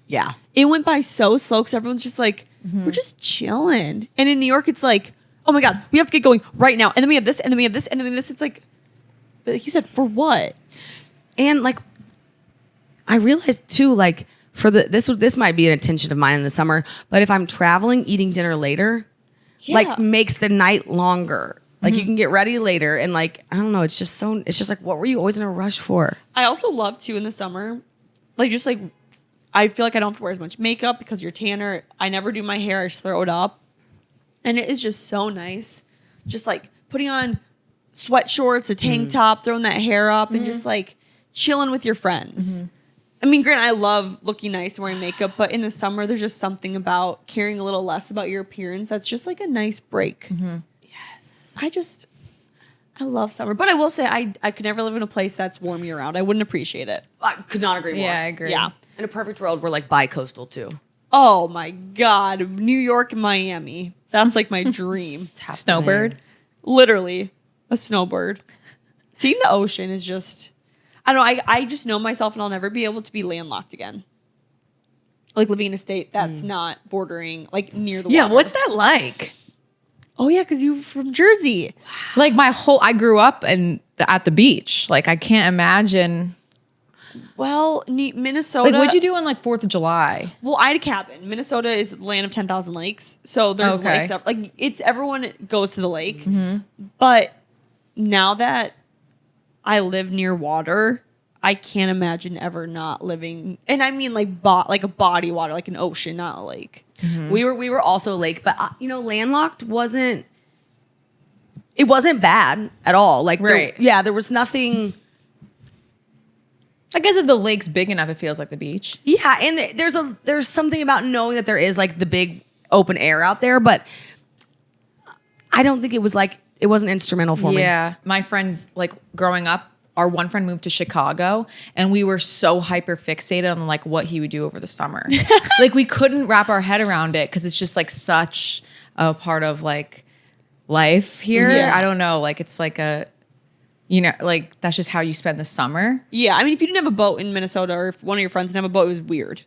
Yeah. It went by so slow because everyone's just like, we're just chilling. And in New York, it's like, oh my God, we have to get going right now. And then we have this, and then we have this, and then we have this. It's like, but like you said, for what? And like, I realized too, like for this might be an intention of mine in the summer, but if I'm traveling, eating dinner later, like makes the night longer. Like you can get ready later and like, I don't know. It's just like, what were you always in a rush for? I also love too in the summer, like just like, I feel like I don't have to wear as much makeup because you're tanner. I never do my hair. I just throw it up. And it is just so nice. Just like putting on sweat shorts, a tank top, throwing that hair up and just like chilling with your friends. I mean, granted, I love looking nice and wearing makeup, but in the summer, there's just something about caring a little less about your appearance. That's just like a nice break. Yes. I love summer. But I will say, I could never live in a place that's warm year round. I wouldn't appreciate it. I could not agree more. Yeah, I agree. Yeah. In a perfect world, we're like bi-coastal too. Oh my God. New York and Miami. That's like my dream. Snowbird. Literally a snowbird. Seeing the ocean is just, I don't know. I just know myself and I'll never be able to be landlocked again. Like living in a state that's not bordering, like near the water. Yeah, what's that like? Oh yeah, because you're from Jersey. Like I grew up at the beach. Like I can't imagine. Well, Minnesota. Like what'd you do on like 4th of July? Well, I had a cabin. Minnesota is the land of 10,000 lakes. So there's lakes. Like it's everyone goes to the lake. But now that I live near water, I can't imagine ever not living. And I mean like a body water, like an ocean, not a lake. We were also a lake, but landlocked wasn't bad at all. Like there was nothing. I guess if the lake's big enough, it feels like the beach. Yeah, and there's something about knowing that there is like the big open air out there, but I don't think it wasn't instrumental for me. Yeah, my friends, like growing up, our one friend moved to Chicago and we were so hyper fixated on like what he would do over the summer. Like we couldn't wrap our head around it because it's just like such a part of like life here. Yeah. I don't know. Like it's like like that's just how you spend the summer. Yeah, I mean, if you didn't have a boat in Minnesota or if one of your friends didn't have a boat, it was weird.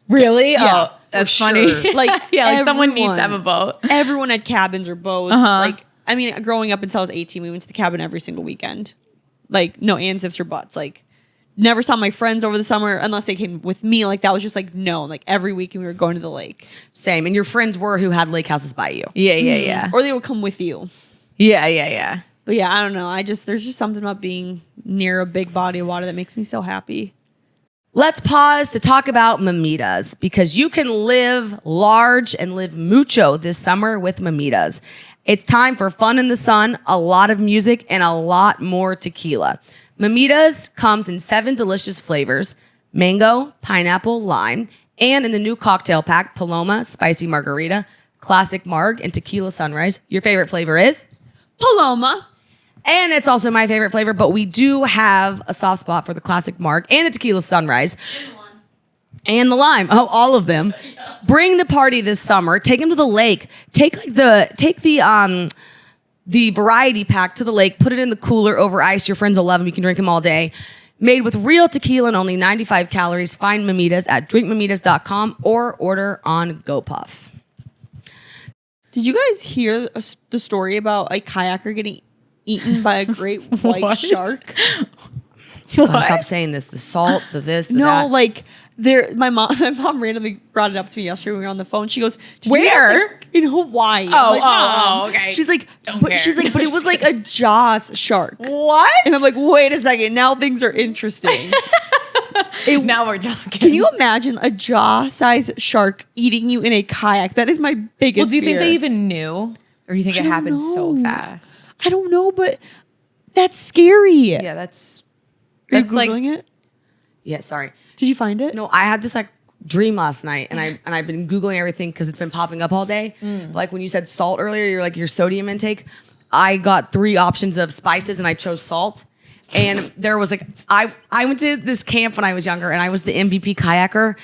Really? Yeah, oh, that's for funny. sure. Like, yeah, like someone needs to have a boat. Everyone had cabins or boats. Like, I mean, growing up until I was 18, we went to the cabin every single weekend. Like, no ands, ifs, or buts. Like, never saw my friends over the summer unless they came with me. Like, that was just like, no. Like, every weekend we were going to the lake. Same. And your friends were who had lake houses by you. Yeah. Or they would come with you. Yeah. But yeah, I don't know. There's just something about being near a big body of water that makes me so happy. Let's pause to talk about mamitas because you can live large and live mucho this summer with mamitas. It's time for fun in the sun, a lot of music, and a lot more tequila. Mamitas comes in 7 delicious flavors: mango, pineapple, lime, and in the new cocktail pack, Paloma, spicy margarita, classic marg, and tequila sunrise. Your favorite flavor is? Paloma. And it's also my favorite flavor, but we do have a soft spot for the classic marg and the tequila sunrise. And the lime. Oh, all of them. Yeah. Bring the party this summer. Take them to the lake. Take the variety pack to the lake. Put it in the cooler over ice. Your friends will love them. You can drink them all day. Made with real tequila and only 95 calories. Find mamitas at drinkmamitas.com or order on GoPuff. Did you guys hear the story about a kayaker getting eaten by a great white shark? Stop saying this. The salt, the this, the that. No, like my mom randomly brought it up to me yesterday when we were on the phone. She goes, "Where?" In Hawaii. Oh, like, okay. She's like, Don't but care. she's like, but it was like a Jaws shark. What? And I'm like, wait a second. Now things are interesting. Now we're talking. Can you imagine a jaw-sized shark eating you in a kayak? That is my biggest Well, do you think fear. they even knew, or do you think it don't happened so know. fast? I don't know, but that's scary. Yeah, that's Are you like Googling it? Yeah, sorry. Did you find it? No, I had this like dream last night, and I've been Googling everything because it's been popping up all day. Like when you said salt earlier, you're like your sodium intake. I got 3 options of spices, and I chose salt. And there was like I went to this camp when I was younger, and I was the MVP kayaker.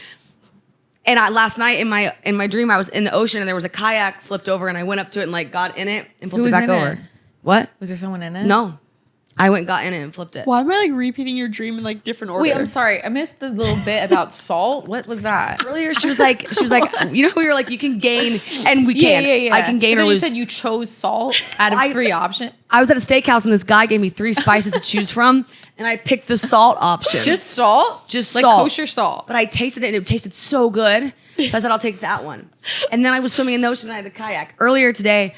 And last night in my dream, I was in the ocean, and there was a kayak flipped over, and I went up to it and like got in it and flipped Who it was back in over. it? What? Was there someone in it? No, I went, got in it, and flipped it. Why am I like repeating your dream in like different order? Wait, I'm sorry. I missed the little bit about salt. What was that? Earlier, she was like, you know, we were like, you can gain, and we can. Yeah. I can gain But or then lose. You said you chose salt out of 3 options. I was at a steakhouse, and this guy gave me 3 spices to choose from, and I picked the salt option. Just salt? Just like salt. kosher salt. But I tasted it, and it tasted so good. So I said, I'll take that one. And then I was swimming in the ocean, and I had the kayak. Earlier today,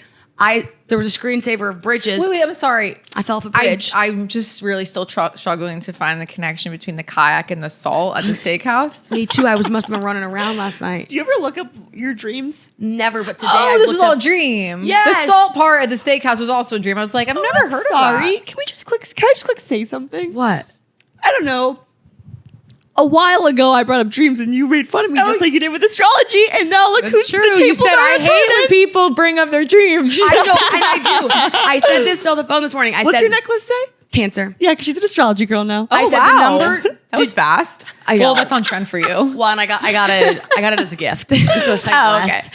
there was a screensaver of bridges. Wait, I'm sorry. I fell off a bridge. I'm just really still struggling to find the connection between the kayak and the salt at the steakhouse. Me too. Must have been running around last night. Do you ever look up your dreams? Never, but today Oh, I this is looked all up- a dream. Yes. The salt part at the steakhouse was also a dream. I was like, I've never heard of Sorry. that. Can I just quick say something? What? I don't know. A while ago, I brought up dreams, and you made fun of me just like you did with astrology. And now look That's who's true. the You tables said are I hate when turning." people bring up their dreams. I know, and I do. I said this on the phone this morning. I What's said, your necklace say? Cancer. Yeah, because she's an astrology girl now. I Oh, said wow. the number. That was fast. I know. Well, that's on trend for you. Well, and I got it as a gift. So it's like Oh, less.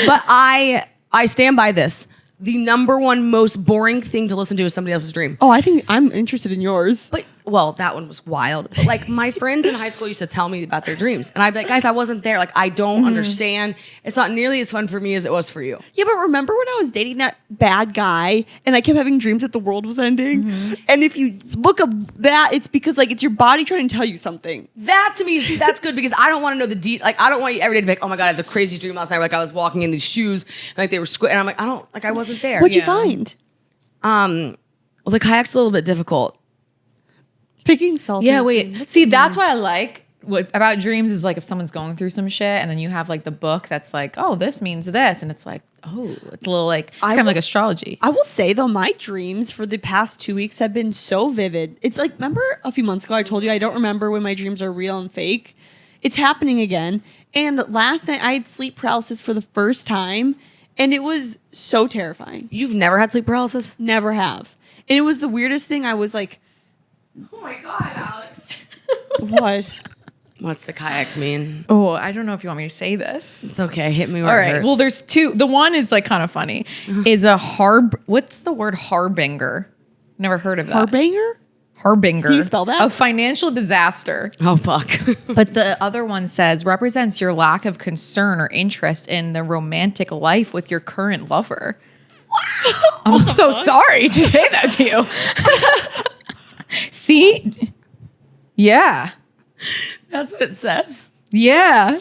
But I stand by this. The number one most boring thing to listen to is somebody else's dream. Oh, I think I'm interested in yours. But well, that one was wild. But like my friends in high school used to tell me about their dreams, and I'd be like, guys, I wasn't there. Like I don't understand. It's not nearly as fun for me as it was for you. Yeah, but remember when I was dating that bad guy and I kept having dreams that the world was ending? And if you look up that, it's because like it's your body trying to tell you something. That to me, that's good because I don't want to know the deep. Like I don't want you every day to be like, oh my god, I had the craziest dream last night. Like I was walking in these shoes, and like they were and I'm like, I wasn't there. What'd you Yeah. find? Well, the kayak's a little bit difficult. Picking salt. Yeah, wait. See, that's what I like what about dreams is like if someone's going through some shit and then you have like the book that's like, oh, this means this. And it's like, oh, it's a little like, it's kind of like astrology. I will say though, my dreams for the past 2 weeks have been so vivid. It's like, remember a few months ago, I told you I don't remember when my dreams are real and fake. It's happening again. And last night I had sleep paralysis for the first time. And it was so terrifying. You've never had sleep paralysis? Never have. And it was the weirdest thing. I was like, Oh my god, Alex. what? What's the kayak mean? Oh, I don't know if you want me to say this. It's okay. Hit me where All it right. hurts. Well, there's 2. The one is like kind of funny. Is a what's the word harbinger? Never heard of that. Harbinger? Harbinger. Can you spell that? Of financial disaster. Oh fuck. But the other one says represents your lack of concern or interest in the romantic life with your current lover. I'm so sorry to say that to you. See? Yeah. That's what it says. Yeah.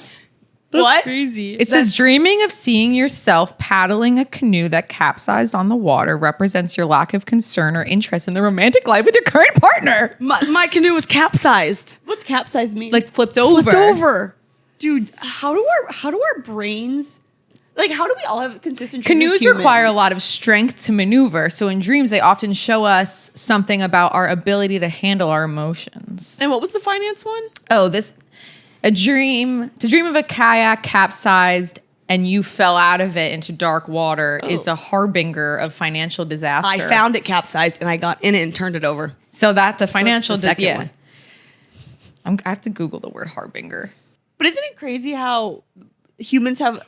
What? Crazy. It says dreaming of seeing yourself paddling a canoe that capsized on the water represents your lack of concern or interest in the romantic life with your current partner. My canoe was capsized. What's capsize mean? Like flipped over. Flipped over. dude, how do our brains, like, how do we all have consistent dreams as Canoes humans? require a lot of strength to maneuver. So in dreams, they often show us something about our ability to handle our emotions. And what was the finance one? Oh, to dream of a kayak capsized and you fell out of it into dark water is a harbinger of financial disaster. I found it capsized and I got in it and turned it over. So that the financial, the second one. I have to Google the word harbinger. But isn't it crazy how humans have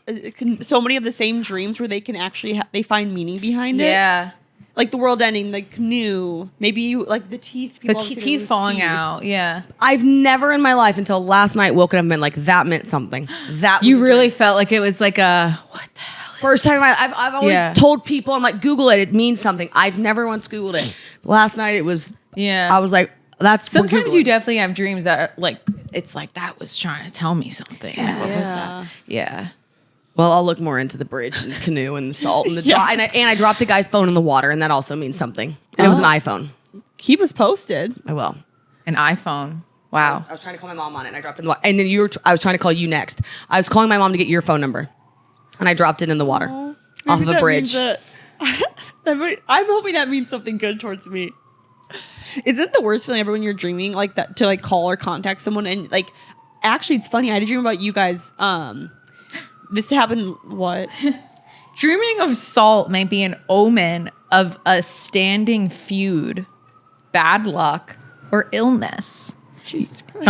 so many of the same dreams where they can actually they find meaning behind it? Yeah. Like the world ending, the canoe, maybe you like the teeth. The people always say teeth lose falling teeth. out. Yeah. I've never in my life until last night woken up and been like, that meant something. That was You a really dream. felt like it was like a, what the hell is First time I've always Yeah. told people, I'm like, Google it. It means something. I've never once Googled it. Last night it was, Yeah. I was like, that's what Sometimes Googling. you definitely have dreams that are like, it's like that was trying to tell me something. Like, what was that? Yeah. Well, I'll look more into the bridge and canoe and the salt and the and I dropped a guy's phone in the water, and that also means something. And it was an iPhone. Keep us posted. I will. An iPhone. Wow. I was trying to call my mom on it, and I dropped it in the water. And then I was trying to call you next. I was calling my mom to get your phone number, and I dropped it in the water off of a bridge. I'm hoping that means something good towards me. Is it the worst feeling ever when you're dreaming like that to like call or contact someone and like? Actually, it's funny. I had a dream about you guys. This happened. What? Dreaming of salt may be an omen of a standing feud, bad luck, or illness. Jesus Christ.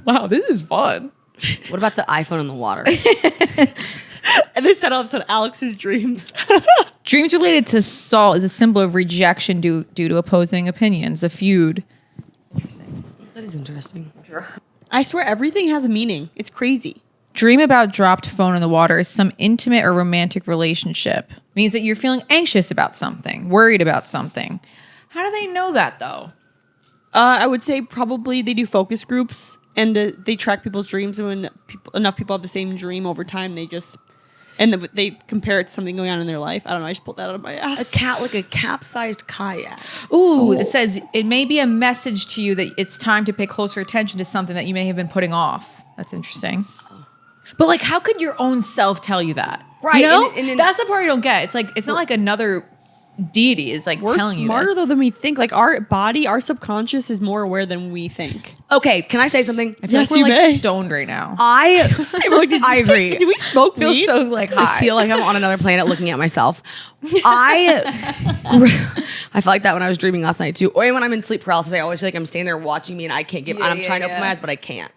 Wow, this is fun. What about the iPhone in the water? And they set off on Alex's dreams. Dreams related to salt is a symbol of rejection due to opposing opinions, a feud. That is interesting. I swear everything has a meaning. It's crazy. Dream about dropped phone in the water is some intimate or romantic relationship. Means that you're feeling anxious about something, worried about something. How do they know that though? I would say probably they do focus groups and they track people's dreams. And when enough people have the same dream over time, they compare it to something going on in their life. I don't know. I just pulled that out of my ass. Like a capsized kayak. Ooh, it says it may be a message to you that it's time to pay closer attention to something that you may have been putting off. That's interesting. But like, how could your own self tell you that? Right, You know, and that's the part I don't get. It's like it's not like another deity is like We're telling you smarter this. though than we think. Like our body, our subconscious is more aware than we think. Okay, can I say something? I feel Yes, like you we're like may. stoned right now. I agree. Do we smoke I feel weed? so like high. I feel like I'm on another planet looking at myself. I felt like that when I was dreaming last night too. Or when I'm in sleep paralysis, I always feel like I'm standing there watching me and I can't get. Yeah, and I'm yeah, trying to open yeah. my eyes, but I can't.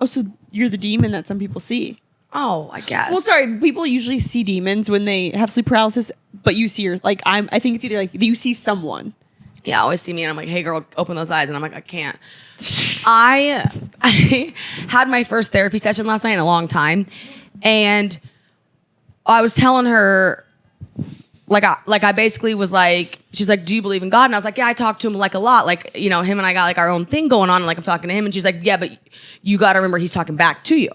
Oh, so you're the demon that some people see. Oh, I guess. Well, sorry. People usually see demons when they have sleep paralysis, but you see I think it's either like you see someone. Yeah, always see me and I'm like, hey girl, open those eyes. And I'm like, I can't. I had my first therapy session last night in a long time. And I was telling her, I basically was like, she's like, do you believe in God? And I was like, yeah, I talk to him like a lot. Like, you know, him and I got like our own thing going on. And like, I'm talking to him. And she's like, yeah, but you got to remember he's talking back to you.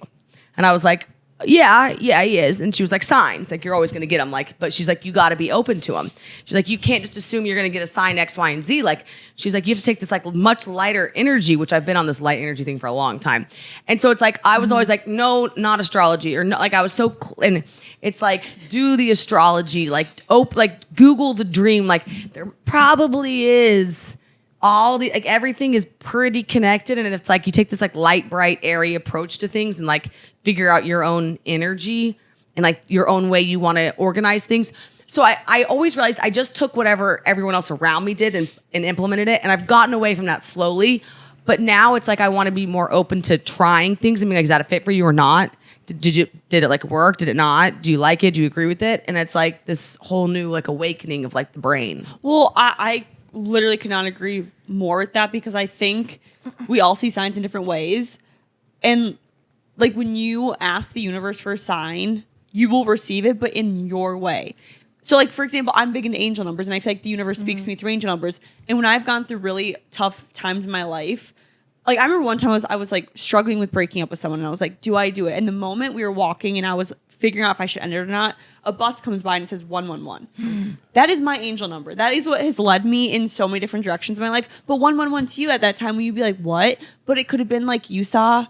And I was like, yeah, he is. And she was like, signs, like you're always going to get them. Like, but she's like, you got to be open to them. She's like, you can't just assume you're going to get a sign X, Y, and Z. Like, she's like, you have to take this like much lighter energy, which I've been on this light energy thing for a long time. And so it's like, I was always like, no, not astrology, or no, like I was so, and it's like, do the astrology, like Google the dream. Like there probably is all the, like everything is pretty connected. And it's like, you take this like light, bright, airy approach to things and like figure out your own energy and like your own way you want to organize things. So I always realized I just took whatever everyone else around me did and implemented it. And I've gotten away from that slowly. But now it's like I want to be more open to trying things and being like, is that a fit for you or not? Did it like work? Did it not? Do you like it? Do you agree with it? And it's like this whole new like awakening of like the brain. Well, I literally could not agree more with that because I think we all see signs in different ways. And like when you ask the universe for a sign, you will receive it, but in your way. So like, for example, I'm big into angel numbers and I feel like the universe speaks to me through angel numbers. And when I've gone through really tough times in my life, like, I remember one time I was like struggling with breaking up with someone, and I was like, do I do it? And the moment we were walking and I was figuring out if I should end it or not, a bus comes by and it says 111. That is my angel number. That is what has led me in so many different directions in my life. But 111 to you at that time, when you'd be like, what? But it could have been like you saw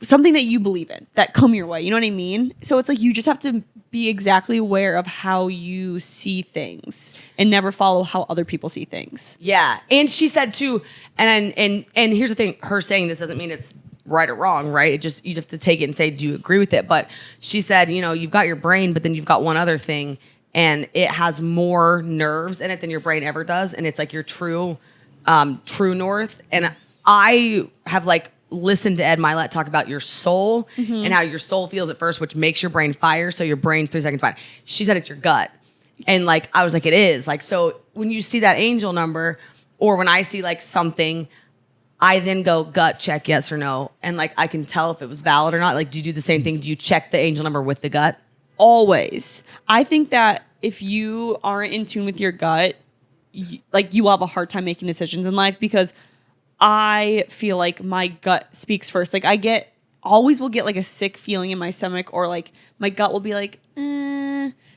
something that you believe in that come your way. You know what I mean? So it's like you just have to be exactly aware of how you see things and never follow how other people see things. Yeah. And she said too, and here's the thing, her saying this doesn't mean it's right or wrong, right? It just, you have to take it and say, do you agree with it? But she said, you know, you've got your brain, but then you've got one other thing, and it has more nerves in it than your brain ever does. And it's like your true north. And I have like listened to Ed Milet talk about your soul and how your soul feels at first, which makes your brain fire. So your brain's 3 seconds fire. She said it's your gut. And like, I was like, it is. Like, so when you see that angel number, or when I see like something, I then go gut check, yes or no. And like, I can tell if it was valid or not. Like, do you do the same thing? Do you check the angel number with the gut? Always. I think that if you aren't in tune with your gut, you will have a hard time making decisions in life, because I feel like my gut speaks first. Like, always will get like a sick feeling in my stomach, or like my gut will be like,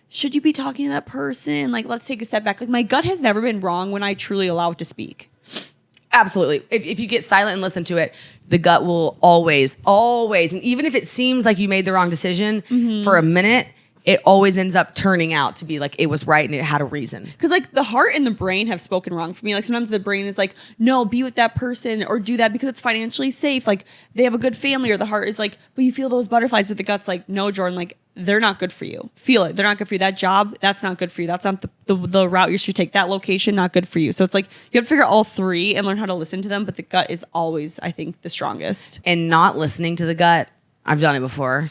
should you be talking to that person? Like, let's take a step back. Like, my gut has never been wrong when I truly allow it to speak. Absolutely. If you get silent and listen to it, the gut will always, and even if it seems like you made the wrong decision for a minute, it always ends up turning out to be like it was right and it had a reason. Because like the heart and the brain have spoken wrong for me. Like, sometimes the brain is like, no, be with that person or do that because it's financially safe. Like, they have a good family. Or the heart is like, but you feel those butterflies. But the gut's like, no, Jordan, like, they're not good for you. Feel it. They're not good for you. That job, that's not good for you. That's not the route you should take. That location, not good for you. So it's like you have to figure out all three and learn how to listen to them. But the gut is always, I think, the strongest. And not listening to the gut, I've done it before,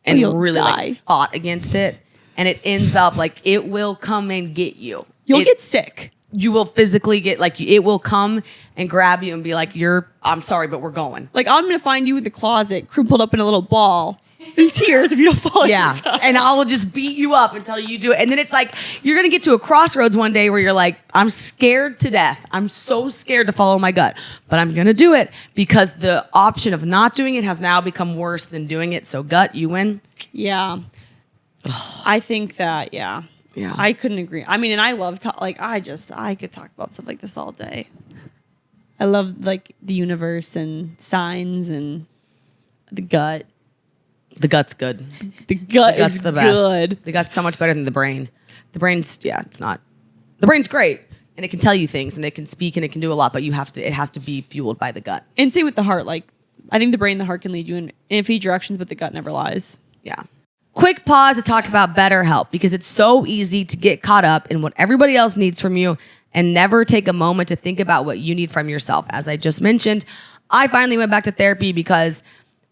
and really like fought against it. And it ends up like it will come and get you. You'll get sick. You will physically get like, it will come and grab you and be like, I'm sorry, but we're going. Like, I'm going to find you in the closet, crumpled up in a little ball in tears if you don't follow. Yeah. And I will just beat you up until you do it. And then it's like, you're going to get to a crossroads one day where you're like, I'm scared to death. I'm so scared to follow my gut, but I'm going to do it because the option of not doing it has now become worse than doing it. So gut, you win. Yeah. I think that, yeah, I couldn't agree. I mean, and I love, I could talk about stuff like this all day. I love like the universe and signs and the gut. The gut's good. The gut's is the best. Good. The gut's so much better than the brain. The brain's, it's not. The brain's great, and it can tell you things, and it can speak, and it can do a lot, but it has to be fueled by the gut. And same with the heart. Like, I think the brain and the heart can lead you in iffy directions, but the gut never lies. Yeah. Quick pause to talk about BetterHelp, because it's so easy to get caught up in what everybody else needs from you and never take a moment to think about what you need from yourself. As I just mentioned, I finally went back to therapy because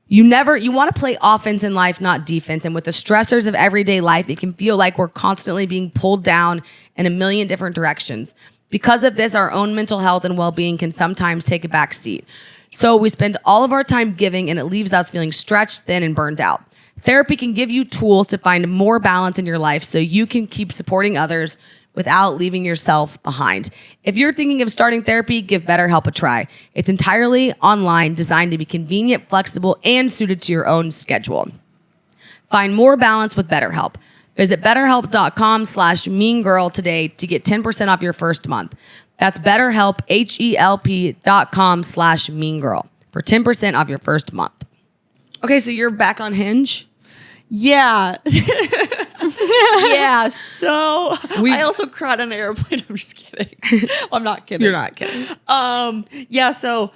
you want to play offense in life, not defense. And with the stressors of everyday life, it can feel like we're constantly being pulled down in a million different directions. Because of this, our own mental health and well-being can sometimes take a back seat. So we spend all of our time giving, and it leaves us feeling stretched thin and burned out. Therapy can give you tools to find more balance in your life so you can keep supporting others without leaving yourself behind. If you're thinking of starting therapy, give BetterHelp a try. It's entirely online, designed to be convenient, flexible, and suited to your own schedule. Find more balance with BetterHelp. Visit BetterHelp.com/meangirl today to get 10% off your first month. That's BetterHelp, HELP.com/meangirl for 10% off your first month. Okay, so you're back on Hinge? Yeah. Yeah, so I also cried on an airplane. I'm just kidding. I'm not kidding. You're not kidding. So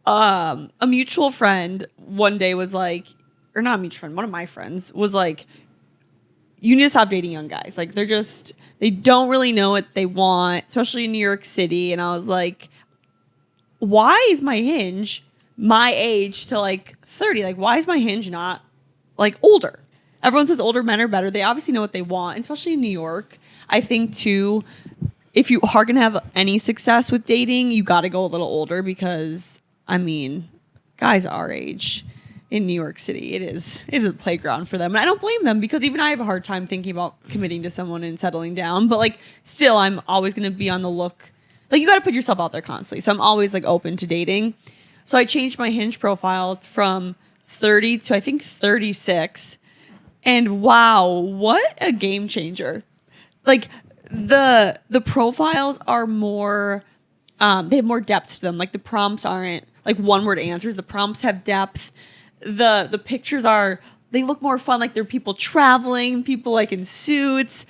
a mutual friend one day was like, or not a mutual friend, one of my friends was like, you need to stop dating young guys. Like, they don't really know what they want, especially in New York City. And I was like, why is my Hinge my age to like 30? Like, why is my Hinge not like older? Everyone says older men are better. They obviously know what they want, especially in New York. I think too, if you are gonna have any success with dating, you got to go a little older, because I mean, guys our age in New York City, it is a playground for them, and I don't blame them, because even I have a hard time thinking about committing to someone and settling down. But like, still, I'm always gonna be on the like, you got to put yourself out there constantly. So I'm always like open to dating. So I changed my Hinge profile from 30 to I think 36. And wow, what a game changer. Like the profiles are more, they have more depth to them. Like the prompts aren't like one word answers. The prompts have depth. The pictures they look more fun. Like they're people traveling, people like in suits.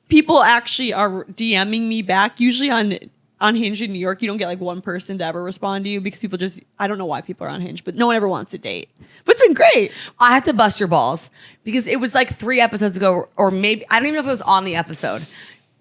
People actually are DMing me back. Usually on Hinge in New York, you don't get like one person to ever respond to you because people just, I don't know why people are on Hinge, but no one ever wants to date. But it's been great. I have to bust your balls because it was like 3 episodes ago, or maybe, I don't even know if it was on the episode.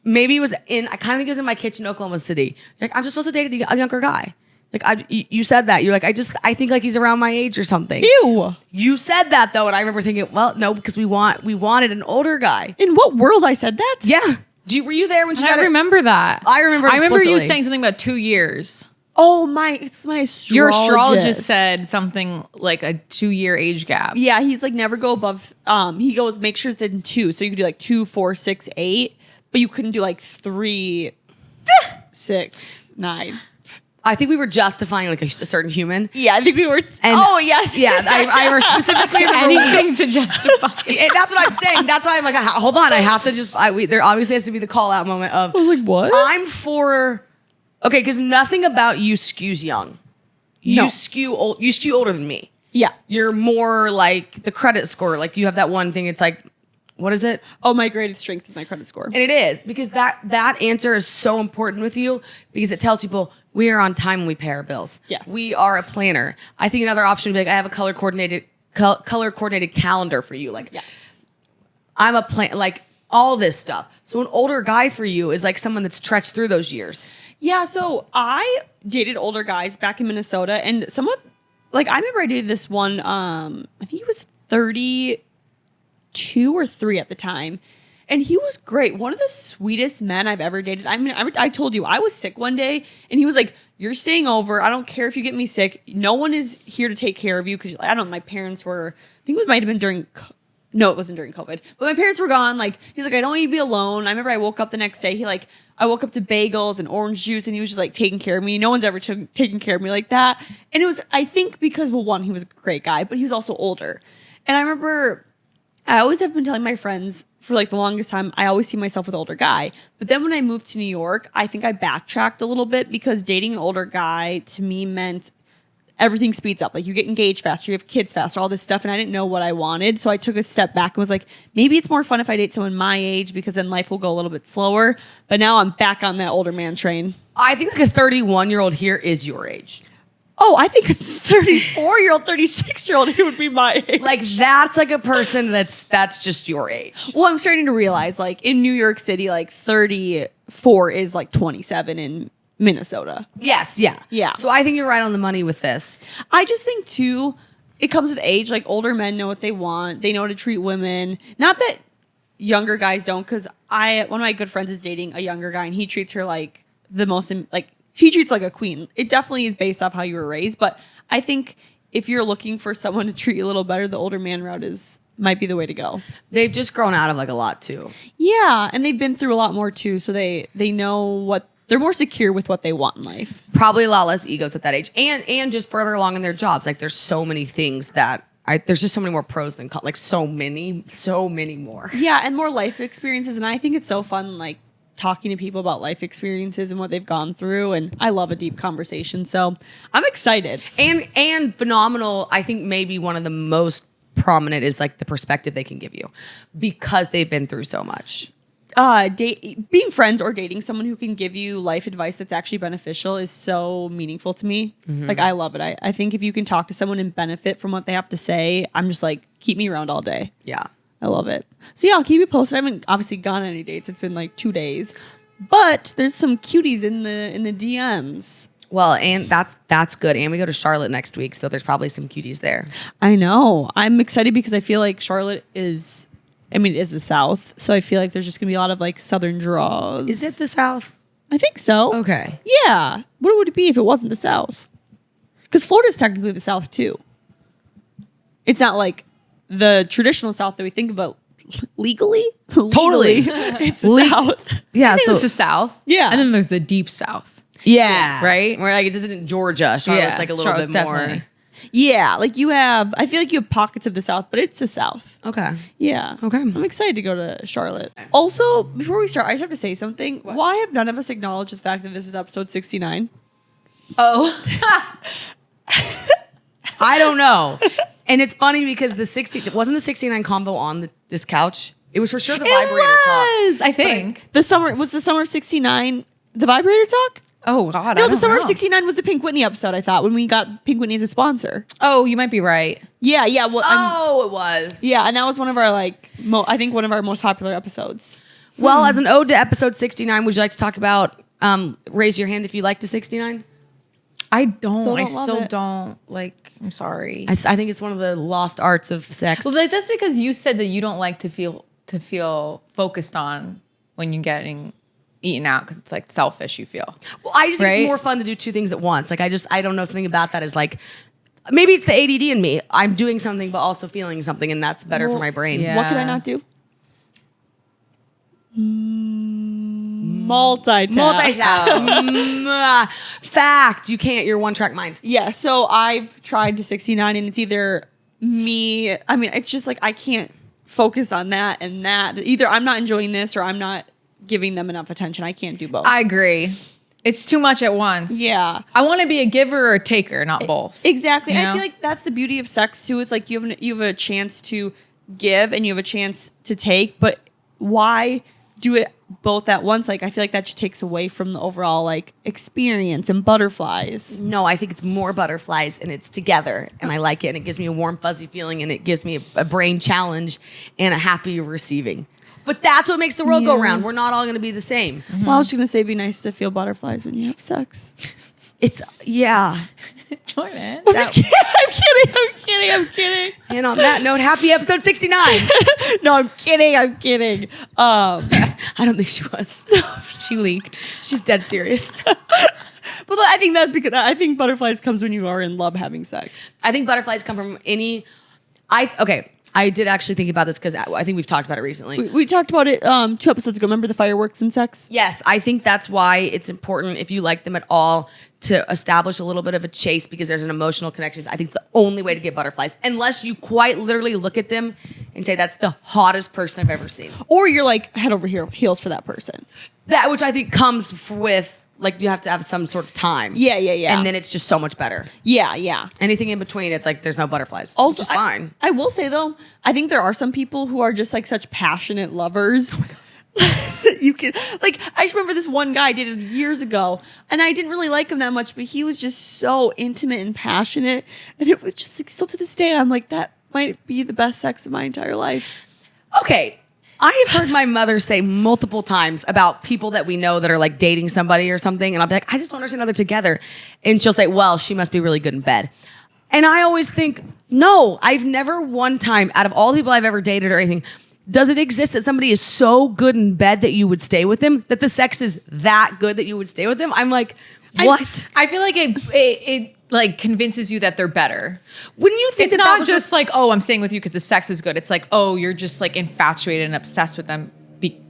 Maybe it was I kind of think it was in my kitchen, Oklahoma City. Like, I'm just supposed to date a younger guy. Like, you said that. You're like, I think like he's around my age or something. Ew. You said that though, and I remember thinking, well, no, because we wanted an older guy. In what world I said that? Yeah. Were you there when she I said it? remember that. I remember you explicitly. saying something about 2 years. Oh, it's my astrologist. Your astrologist said something like a 2-year age gap. Yeah, he's like never go above, he goes, make sure it's in 2. So you could do like 2, 4, 6, 8, but you couldn't do like 3, 6, 9. I think we were justifying like a certain human. Yeah, I think we were. Yes. Yeah, I were specifically Anything to justify. And that's what I'm saying. That's why I'm like, hold on. I have to just. There obviously has to be the call out moment of. I was like, what? I'm for. Okay, because nothing about you skews young. You No. skew old. You skew older than me. Yeah. You're more like the credit score. Like you have that one thing. It's like, what is it? Oh, my greatest strength is my credit score. And it is because that answer is so important with you because it tells people we are on time when we pay our bills. Yes. We are a planner. I think another option would be like, I have a color coordinated calendar for you. Like, Yes. I'm a plan, like all this stuff. So an older guy for you is like someone that's trenched through those years. Yeah, so I dated older guys back in Minnesota, and someone, like, I remember I dated this one, I think he was 32 or 3 at the time. And he was great. One of the sweetest men I've ever dated. I mean, I told you, I was sick one day, and he was like, you're staying over. I don't care if you get me sick. No one is here to take care of you. Because, I don't know, my parents were, I think it might have been during, no, it wasn't during COVID. But my parents were gone. Like, he's like, I don't want you to be alone. I remember I woke up the next day. I woke up to bagels and orange juice, and he was just like taking care of me. No one's ever taken care of me like that. And it was, I think because, well, one, he was a great guy, but he was also older. And I remember I always have been telling my friends for like the longest time, I always see myself with an older guy. But then when I moved to New York, I think I backtracked a little bit because dating an older guy to me meant everything speeds up. Like you get engaged faster, you have kids faster, all this stuff. And I didn't know what I wanted. So I took a step back and was like, maybe it's more fun if I date someone my age because then life will go a little bit slower. But now I'm back on that older man train. I think like a 31-year-old here is your age. Oh, I think a 34-year-old, 36-year-old, he would be my age. Like that's like a person that's just your age. Well, I'm starting to realize like in New York City, like 34 is like 27 in Minnesota. Yes, yeah. Yeah. So I think you're right on the money with this. I just think too, it comes with age. Like older men know what they want. They know how to treat women. Not that younger guys don't, because one of my good friends is dating a younger guy and he treats her like the most, like he treats like a queen. It definitely is based off how you were raised. But I think if you're looking for someone to treat you a little better, the older man route might be the way to go. They've just grown out of like a lot too. Yeah. And they've been through a lot more too. So they know what, they're more secure with what they want in life. Probably a lot less egos at that age, and just further along in their jobs. Like there's so many things that there's just so many more pros than cons. Like so many more. Yeah, and more life experiences. And I think it's so fun, like talking to people about life experiences and what they've gone through. And I love a deep conversation, so I'm excited. And phenomenal. I think maybe one of the most prominent is like the perspective they can give you because they've been through so much. Being friends or dating someone who can give you life advice that's actually beneficial is so meaningful to me. Mm-hmm. Like I love it. I think if you can talk to someone and benefit from what they have to say, I'm just like, keep me around all day. Yeah. I love it. So yeah, I'll keep you posted. I haven't obviously gone on any dates. It's been like 2 days, but there's some cuties in the DMs. Well, and that's good. And we go to Charlotte next week, so there's probably some cuties there. I know. I'm excited because I feel like Charlotte is the South, so I feel like there's just gonna be a lot of like Southern draws. Is it the South? I think so. Okay. Yeah. What would it be if it wasn't the South? Because Florida's technically the South too. It's not like the traditional South that we think about legally. Totally. It's the South. Yeah. I think So it's the South. Yeah. And then there's the deep South. Yeah. Right? We're like, this isn't Georgia. Charlotte's like a little Charlotte's bit more. definitely. Yeah, like I feel like you have pockets of the South, but it's the South. Okay. Yeah. Okay. I'm excited to go to Charlotte. Also, before we start, I just have to say something. Why have none of us acknowledged the fact that this is episode 69? Oh. I don't know. And it's funny because wasn't the 69 convo on this couch? It was for sure the vibrator talk. I think. The summer of 69 the vibrator talk? Oh, God. No, the summer of 69 was the Pink Whitney episode, I thought, when we got Pink Whitney as a sponsor. Oh, you might be right. Yeah, yeah. Well, It was. yeah, and that was one of our I think one of our most popular episodes. Well, as an ode to episode 69, would you like to talk about raise your hand if you like to 69? I don't. Still I don't love still it. don't. I'm sorry. I think it's one of the lost arts of sex. Well, that's because you said that you don't like to feel focused on when you're getting eaten out because it's like selfish. You feel. Well, I just think Right? it's more fun to do two things at once. Like I don't know, something about that is like, maybe it's the ADD in me. I'm doing something but also feeling something, and that's better for my brain. yeah. What could I not do? Multitask. Fact, you can't. You're one track mind. Yeah, so I've tried to 69 and it's either me, I mean, it's just like I can't focus on that and that. Either I'm not enjoying this or I'm not giving them enough attention. I can't do both. I agree. It's too much at once. Yeah. I want to be a giver or a taker, not both. Exactly. You And I know? feel like that's the beauty of sex too. It's like you have a chance to give and you have a chance to take, but why do it both at once? Like I feel like that just takes away from the overall like experience and butterflies. No, I think it's more butterflies and it's together, and I like it, and it gives me a warm, fuzzy feeling, and it gives me a brain challenge and a happy receiving. But that's what makes the world go Yeah. round. We're not all going to be the same. Well, I was just gonna say, it'd be nice to feel butterflies when you have sex. It's Join it. I'm just kidding. I'm kidding. And on that note, happy episode 69. No, I'm kidding. I don't think she was. She leaked. She's dead serious. But I think that's because I think butterflies comes when you are in love having sex. I think butterflies come from any. I did actually think about this because I think we've talked about it recently. We talked about it 2 episodes ago. Remember the fireworks and sex? Yes, I think that's why it's important, if you like them at all, to establish a little bit of a chase, because there's an emotional connection. I think it's the only way to get butterflies, unless you quite literally look at them and say that's the hottest person I've ever seen. Or you're like head over heels for that person. That, which I think comes with, like, you have to have some sort of time. Yeah. And then it's just so much better. Yeah. Anything in between, it's like there's no butterflies. Also, which is fine. I will say though, I think there are some people who are just like such passionate lovers. Oh my God. You can like, I just remember this one guy I dated years ago, and I didn't really like him that much, but he was just so intimate and passionate, and it was just like, still to this day, I'm like, that might be the best sex of my entire life. Okay. I have heard my mother say multiple times about people that we know that are like dating somebody or something. And I'll be like, I just don't understand how they're together. And she'll say, well, she must be really good in bed. And I always think, no, I've never one time out of all the people I've ever dated or anything, does it exist that somebody is so good in bed that you would stay with them? That the sex is that good that you would stay with them? I'm like, what? I feel like it like convinces you that they're better. Wouldn't you think It's that not was just like, oh, I'm staying with you because the sex is good. It's like, oh, you're just like infatuated and obsessed with them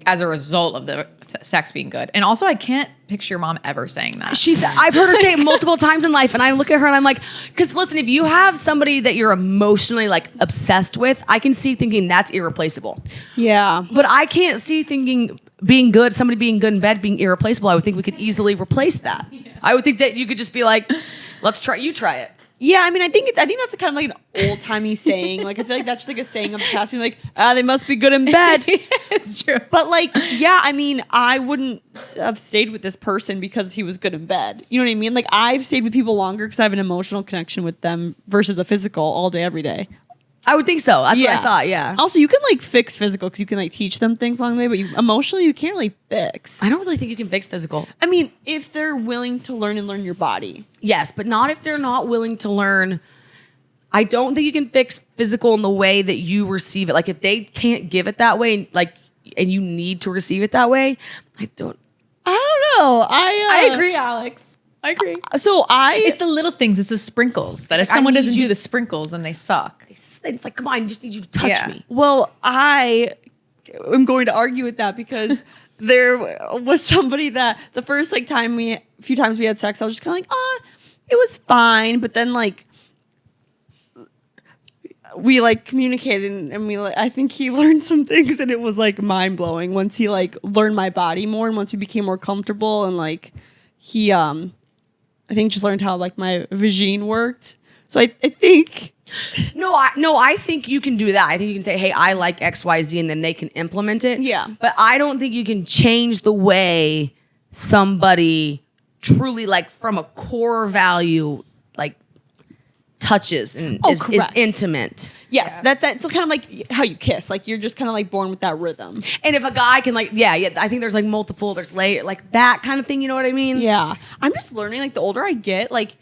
as a result of the sex being good. And also, I can't picture your mom ever saying that. I've heard her say it multiple times in life, and I look at her and I'm like, because listen, if you have somebody that you're emotionally like obsessed with, I can see thinking that's irreplaceable. Yeah. But I can't see thinking somebody being good in bed being irreplaceable. I would think we could easily replace that. Yeah. I would think that you could just be like, try it. Yeah, I mean, I think that's kind of like an old timey saying. Like, I feel like that's just like a saying of the past, being like, they must be good in bed. It's true. But like, yeah, I mean, I wouldn't have stayed with this person because he was good in bed. You know what I mean? Like, I've stayed with people longer because I have an emotional connection with them versus a physical all day, every day. I would think so. That's what I thought. Yeah. Also, you can like fix physical because you can like teach them things along the way, but emotionally, you can't really fix. I don't really think you can fix physical. I mean, if they're willing to learn your body. Yes, but not if they're not willing to learn. I don't think you can fix physical in the way that you receive it. Like if they can't give it that way, like, and you need to receive it that way, I don't know. I agree, Alex. I agree. So It's the little things. It's the sprinkles. That if someone need doesn't you do the sprinkles, then they suck. It's like, come on, I just need you to touch me. Well, I am going to argue with that because there was somebody that the first like few times we had sex, I was just kind of like, it was fine. But then like we like communicated and we like, I think he learned some things and it was like mind blowing once he like learned my body more and once we became more comfortable and like he I think just learned how like my vagine worked. So I think I think you can do that. I think you can say, hey, I like XYZ, and then they can implement it. Yeah. But I don't think you can change the way somebody truly, like, from a core value, like, touches and is intimate. yes, that's kind of like how you kiss. Like you're just kind of like born with that rhythm. And if a guy can, like, yeah, I think there's like multiple, there's like that kind of thing. You know what I mean? Yeah, I'm just learning. Like the older I get, like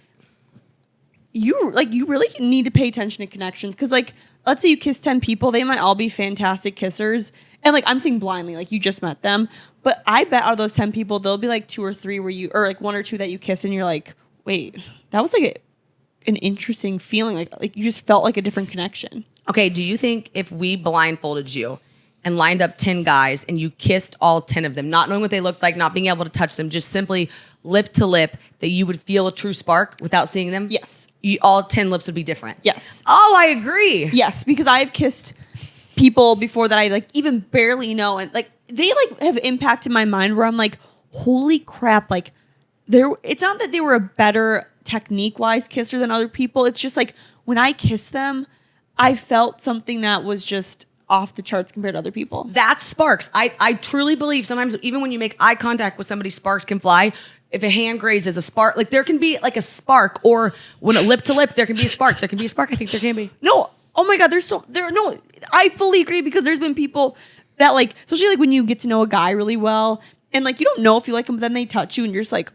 you really need to pay attention to connections because like let's say you kiss 10 people, they might all be fantastic kissers, and like I'm saying blindly, like you just met them, but I bet out of those 10 people, there'll be like 2 or 3 where you or like 1 or 2 that you kiss and you're like, wait, that was like an interesting feeling, like you just felt like a different connection. Okay, do you think if we blindfolded you and lined up 10 guys and you kissed all 10 of them, not knowing what they looked like, not being able to touch them, just simply lip to lip, that you would feel a true spark without seeing them? Yes. All 10 lips would be different? Yes. Oh, I agree. Yes, because I've kissed people before that I like even barely know, and like they like have impacted my mind where I'm like, holy crap, like it's not that they were a better technique wise kisser than other people. It's just like when I kissed them, I felt something that was just off the charts compared to other people. That's sparks. I truly believe sometimes even when you make eye contact with somebody, sparks can fly. If a hand grazes a spark, like there can be like a spark, or when a lip to lip, there can be a spark. There can be a spark. I think there can be. No, oh my God, I fully agree because there's been people that like, especially like when you get to know a guy really well and like you don't know if you like him, but then they touch you and you're just like,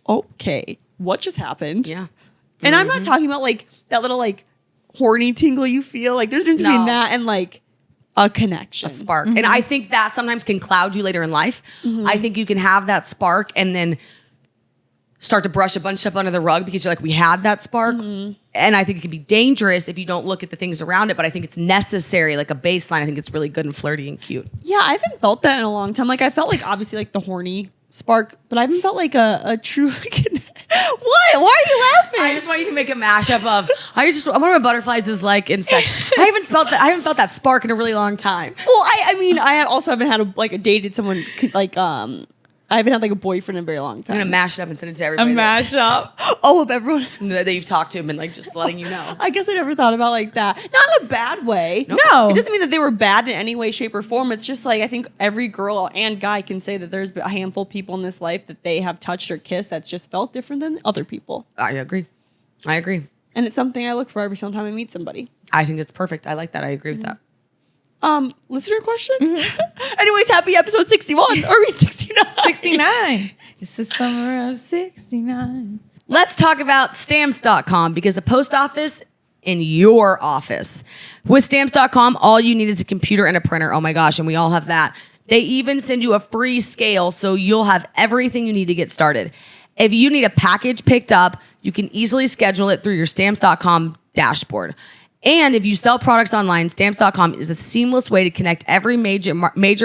okay, what just happened? Yeah. And I'm not talking about like that little like horny tingle you feel. Like there's a difference between that and like a connection. A spark. And I think that sometimes can cloud you later in life. I think you can have that spark and then start to brush a bunch of stuff under the rug because you're like, we had that spark. And I think it can be dangerous if you don't look at the things around it, but I think it's necessary, like a baseline. I think it's really good and flirty and cute. Yeah, I haven't felt that in a long time. Like I felt like obviously like the horny spark, but I haven't felt like a true What? Why are you laughing? I just want you to make a mashup of I wonder what butterflies is like in sex. I haven't felt that spark in a really long time. Well, I mean, also haven't had dated someone like I haven't had like a boyfriend in a very long time. I'm gonna mash it up and send it to everybody. mashup. Oh, of everyone that you've talked to and like just letting you know. I guess I never thought about like that. Not in a bad way. No. It doesn't mean that they were bad in any way, shape, or form. It's just like I think every girl and guy can say that there's a handful of people in this life that they have touched or kissed that's just felt different than other people. I agree. And it's something I look for every single time I meet somebody. I think that's perfect. I like that. I agree with that. Listener question? Anyways, happy episode 61. Or 69. 69. It's the summer of 69. Let's talk about stamps.com because the post office in your office. With stamps.com, all you need is a computer and a printer. Oh my gosh, and we all have that. They even send you a free scale so you'll have everything you need to get started. If you need a package picked up, you can easily schedule it through your stamps.com dashboard. And if you sell products online, stamps.com is a seamless way to connect every major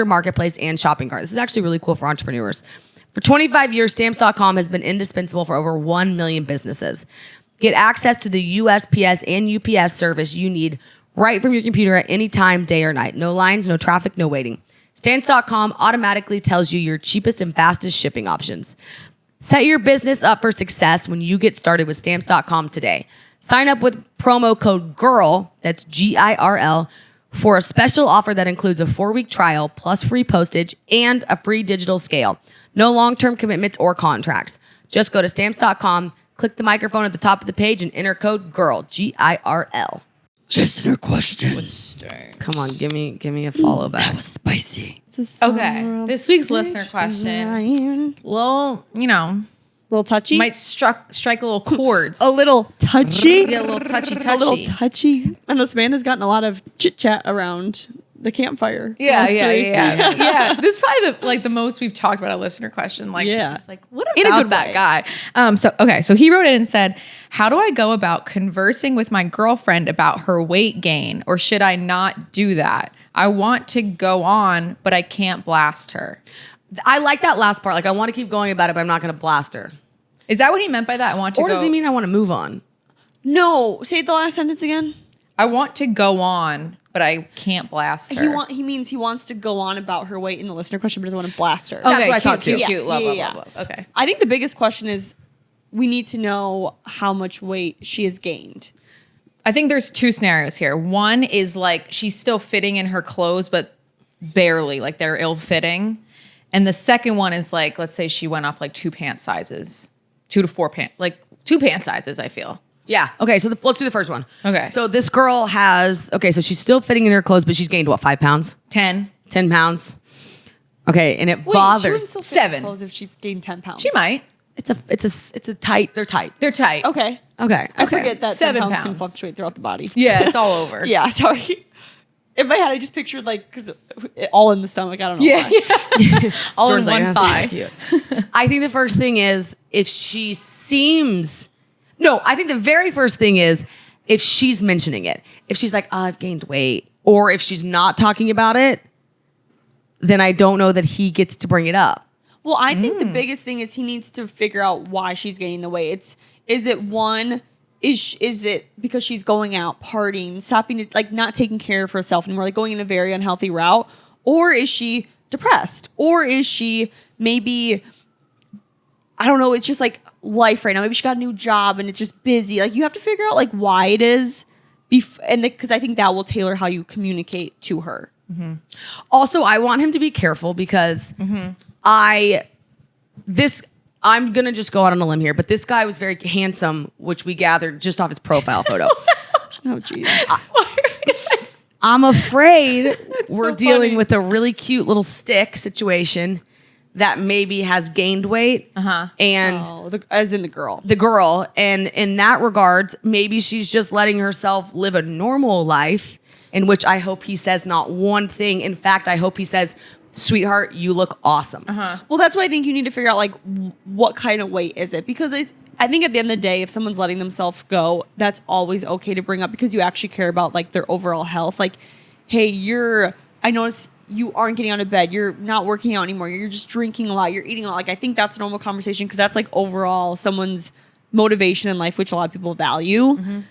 marketplace and shopping cart. This is actually really cool for entrepreneurs. For 25 years, stamps.com has been indispensable for over 1 million businesses. Get access to the USPS and UPS service you need right from your computer at any time, day or night. No lines, no traffic, no waiting. Stamps.com automatically tells you your cheapest and fastest shipping options. Set your business up for success when you get started with stamps.com today. Sign up with promo code GIRL, that's GIRL, for a special offer that includes a 4-week trial plus free postage and a free digital scale. No long-term commitments or contracts. Just go to stamps.com, click the microphone at the top of the page, and enter code GIRL, GIRL. Listener question. Come on, give me a follow back. That was spicy. Okay. This week's listener question. Little, little touchy? might strike a little chords. a little touchy? Yeah, a little touchy. A little touchy. I know Savanna's gotten a lot of chit chat around the campfire. Yeah. This is probably the most we've talked about a listener question. Like, Yeah. just like what In a about good that way. guy? So he wrote in and said, "How do I go about conversing with my girlfriend about her weight gain, or should I not do that? I want to go on, but I can't blast her." I like that last part. Like, I want to keep going about it, but I'm not going to blast her. Is that what he meant by that? I want to Or go. does he mean I want to move on? No, say the last sentence again. I want to go on, but I can't blast her. He means he wants to go on about her weight in the listener question, but doesn't want to blast her. Okay, That's what I thought, cute, too. cute, Yeah, love, yeah, love, yeah. love, love. Okay. I think the biggest question is we need to know how much weight she has gained. I think there's two scenarios here. One is like she's still fitting in her clothes, but barely, like they're ill-fitting. And the second one is like, let's say she went up like 2 pant sizes, 2 to 4 pant, like 2 pant sizes, I feel. Yeah. Okay, so let's do the first one. Okay. So this girl has, so she's still fitting in her clothes, but she's gained what, 5 pounds? 10. 10 pounds? Okay, and it Wait, she bothers. wouldn't still fit 7. in clothes if she gained 10 pounds. She might. It's a tight, they're tight. They're tight. Okay. Okay. I forget that 7 10 pounds can pounds. fluctuate throughout the body. Yeah, it's all over. Yeah, sorry. In my head, I just pictured like, because all in the stomach. I don't know Yeah, why. yeah. All Jordan's in one like, thigh. "That's cute." I think the first thing is if she seems, no, I think the very first thing is if she's mentioning it. If she's like, I've gained weight, or if she's not talking about it, then I don't know that he gets to bring it up. Well, I think the biggest thing is he needs to figure out why she's gaining the weight. Is it because she's going out partying, stopping to, like, not taking care of herself anymore, like going in a very unhealthy route, or is she depressed, or is she maybe, I don't know, it's just like life right now. Maybe she got a new job and it's just busy. Like, you have to figure out like why it is, because I think that will tailor how you communicate to her. Also, I want him to be careful because I'm gonna just go out on a limb here, but this guy was very handsome, which we gathered just off his profile photo. Oh, geez. I'm afraid we're so dealing funny. with a really cute little stick situation that maybe has gained weight, and As in the girl. the girl, and in that regards, maybe she's just letting herself live a normal life. In which I hope he says not one thing. In fact, I hope he says, "Sweetheart, you look awesome." Well, that's why I think you need to figure out like what kind of weight is it, because I think at the end of the day, if someone's letting themselves go, that's always okay to bring up because you actually care about like their overall health. Like, hey, I noticed you aren't getting out of bed. You're not working out anymore. You're just drinking a lot. You're eating a lot. Like, I think that's a normal conversation because that's like overall someone's motivation in life, which a lot of people value.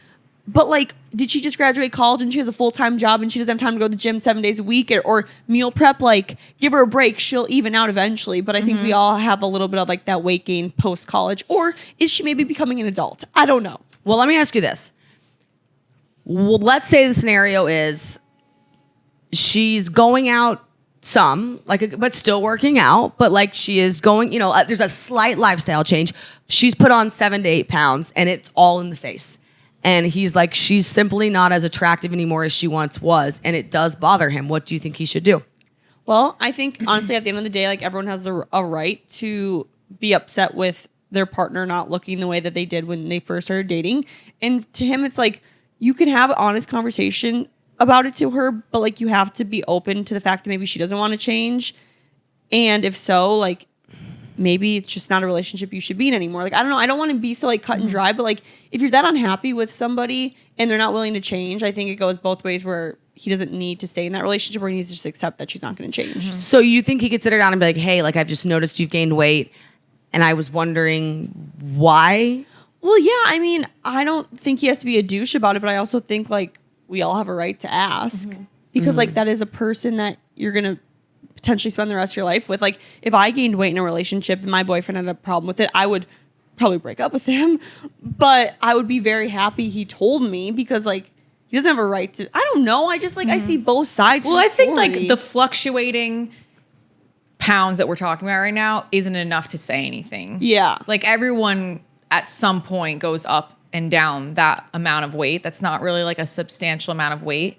But like, did she just graduate college and she has a full-time job and she doesn't have time to go to the gym 7 days a week or meal prep? Like, give her a break. She'll even out eventually. But I think we all have a little bit of like that weight gain post-college. Or is she maybe becoming an adult? I don't know. Well, let me ask you this. Well, let's say the scenario is she's going out some, but still working out, but like she is going, there's a slight lifestyle change. She's put on 7 to 8 pounds and it's all in the face. And he's like, she's simply not as attractive anymore as she once was. And it does bother him. What do you think he should do? Well, I think honestly, at the end of the day, like everyone has a right to be upset with their partner not looking the way that they did when they first started dating. And to him, it's like, you can have an honest conversation about it to her, but like you have to be open to the fact that maybe she doesn't want to change. And if so, like, maybe it's just not a relationship you should be in anymore. Like, I don't know. I don't want to be so like cut and dry, but like if you're that unhappy with somebody and they're not willing to change, I think it goes both ways where he doesn't need to stay in that relationship or he needs to just accept that she's not going to change. So you think he could sit her down and be like, hey, like I've just noticed you've gained weight and I was wondering why? Well, yeah. I mean, I don't think he has to be a douche about it, but I also think like we all have a right to ask because like that is a person that you're going to potentially spend the rest of your life with. Like, if I gained weight in a relationship and my boyfriend had a problem with it, I would probably break up with him, but I would be very happy he told me because like he doesn't have a right to. I don't know. I just like I see both sides. Well, of the I think story. like the fluctuating pounds that we're talking about right now isn't enough to say anything. Yeah. Like everyone at some point goes up and down that amount of weight. That's not really like a substantial amount of weight.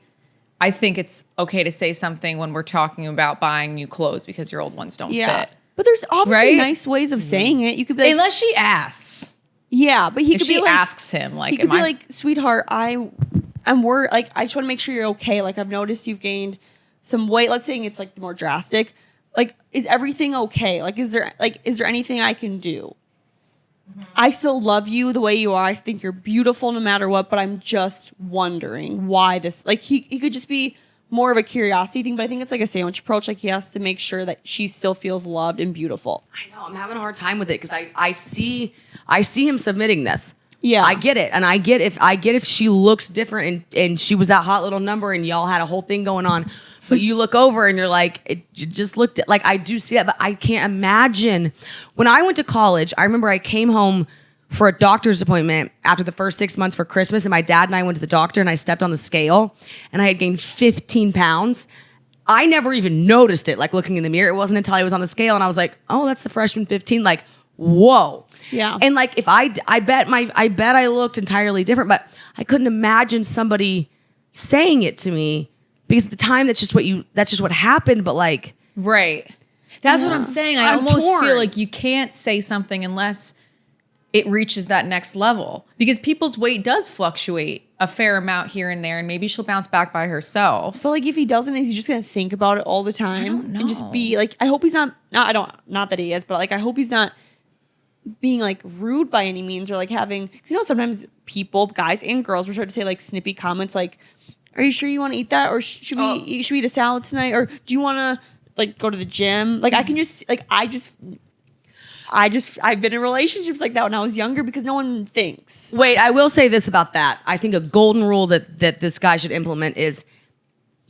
I think it's okay to say something when we're talking about buying new clothes because your old ones don't fit. But there's obviously Right? nice ways of saying it. You could be like, Unless she asks. yeah, but he If could she be like, asks him, like, he could am be I- like, sweetheart, I'm worried. Like, I just want to make sure you're okay. Like, I've noticed you've gained some weight. Let's say it's like the more drastic. Like, is everything okay? Like, is there anything I can do? I still love you the way you are. I think you're beautiful no matter what, but I'm just wondering why this, like he could just be more of a curiosity thing, but I think it's like a sandwich approach. Like he has to make sure that she still feels loved and beautiful. I know I'm having a hard time with it because I see him submitting this. Yeah. I get it. And I get if she looks different and she was that hot little number and y'all had a whole thing going on. But you look over and you're like, it just looked at, like, I do see that, but I can't imagine. When I went to college, I remember I came home for a doctor's appointment after the first 6 months for Christmas, and my dad and I went to the doctor and I stepped on the scale and I had gained 15 pounds. I never even noticed it, like looking in the mirror. It wasn't until I was on the scale and I was like, oh, that's the freshman 15. Like, whoa. Yeah. And like, if I bet I looked entirely different, but I couldn't imagine somebody saying it to me because at the time that's just what happened. But like, Right. That's what I'm saying. I I'm almost torn. feel like you can't say something unless it reaches that next level, because people's weight does fluctuate a fair amount here and there, and maybe she'll bounce back by herself. But like if he doesn't, is he just gonna think about it all the time and just be like, I hope he's not that he is, but like I hope he's not being like rude by any means, or like having, because you know sometimes people, guys and girls, will start to say like snippy comments like, are you sure you want to eat that, or should we eat a salad tonight, or do you want to like go to the gym? Like I can just like I've been in relationships like that when I was younger because no one thinks. wait, I will say this about that. I think a golden rule that this guy should implement is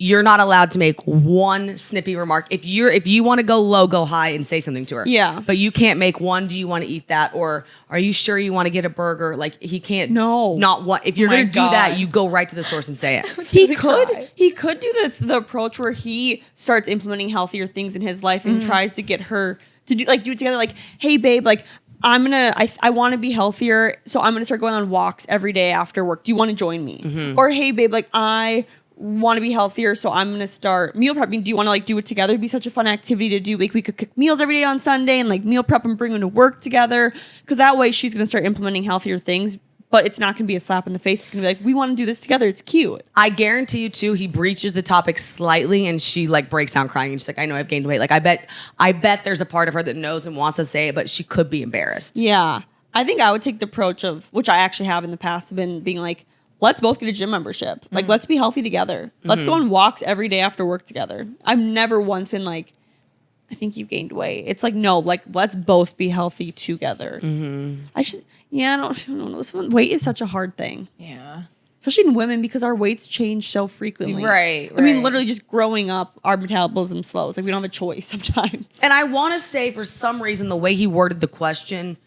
you're not allowed to make one snippy remark. If you want to go low, go high and say something to her. Yeah. But you can't make one, do you want to eat that? Or are you sure you want to get a burger? Like he can't. No. Not what. If you're My going to do God. that, you go right to the source and say it. He could do the approach where he starts implementing healthier things in his life and tries to get her to do it together. Like, hey babe, like I want to be healthier, so I'm gonna start going on walks every day after work. Do you want to join me? Or hey babe, like I want to be healthier, so I'm gonna start meal prepping. Do you want to like do it together? It'd be such a fun activity to do. Like we could cook meals every day on Sunday and like meal prep and bring them to work together. Because that way she's gonna start implementing healthier things. But it's not gonna be a slap in the face. It's gonna be like, we want to do this together. It's cute. I guarantee you too, he breaches the topic slightly and she like breaks down crying and she's like, I know I've gained weight. Like I bet there's a part of her that knows and wants to say it, but she could be embarrassed. Yeah. I think I would take the approach of, which I actually have in the past, have been being like, let's both get a gym membership. Like, let's be healthy together. Let's go on walks every day after work together. I've never once been like, I think you've gained weight. It's like, no, like, let's both be healthy together. I don't know. This one, weight is such a hard thing. Yeah. Especially in women because our weights change so frequently. Right. I mean, right. literally just growing up, our metabolism slows. Like, we don't have a choice sometimes. And I want to say, for some reason, the way he worded the question,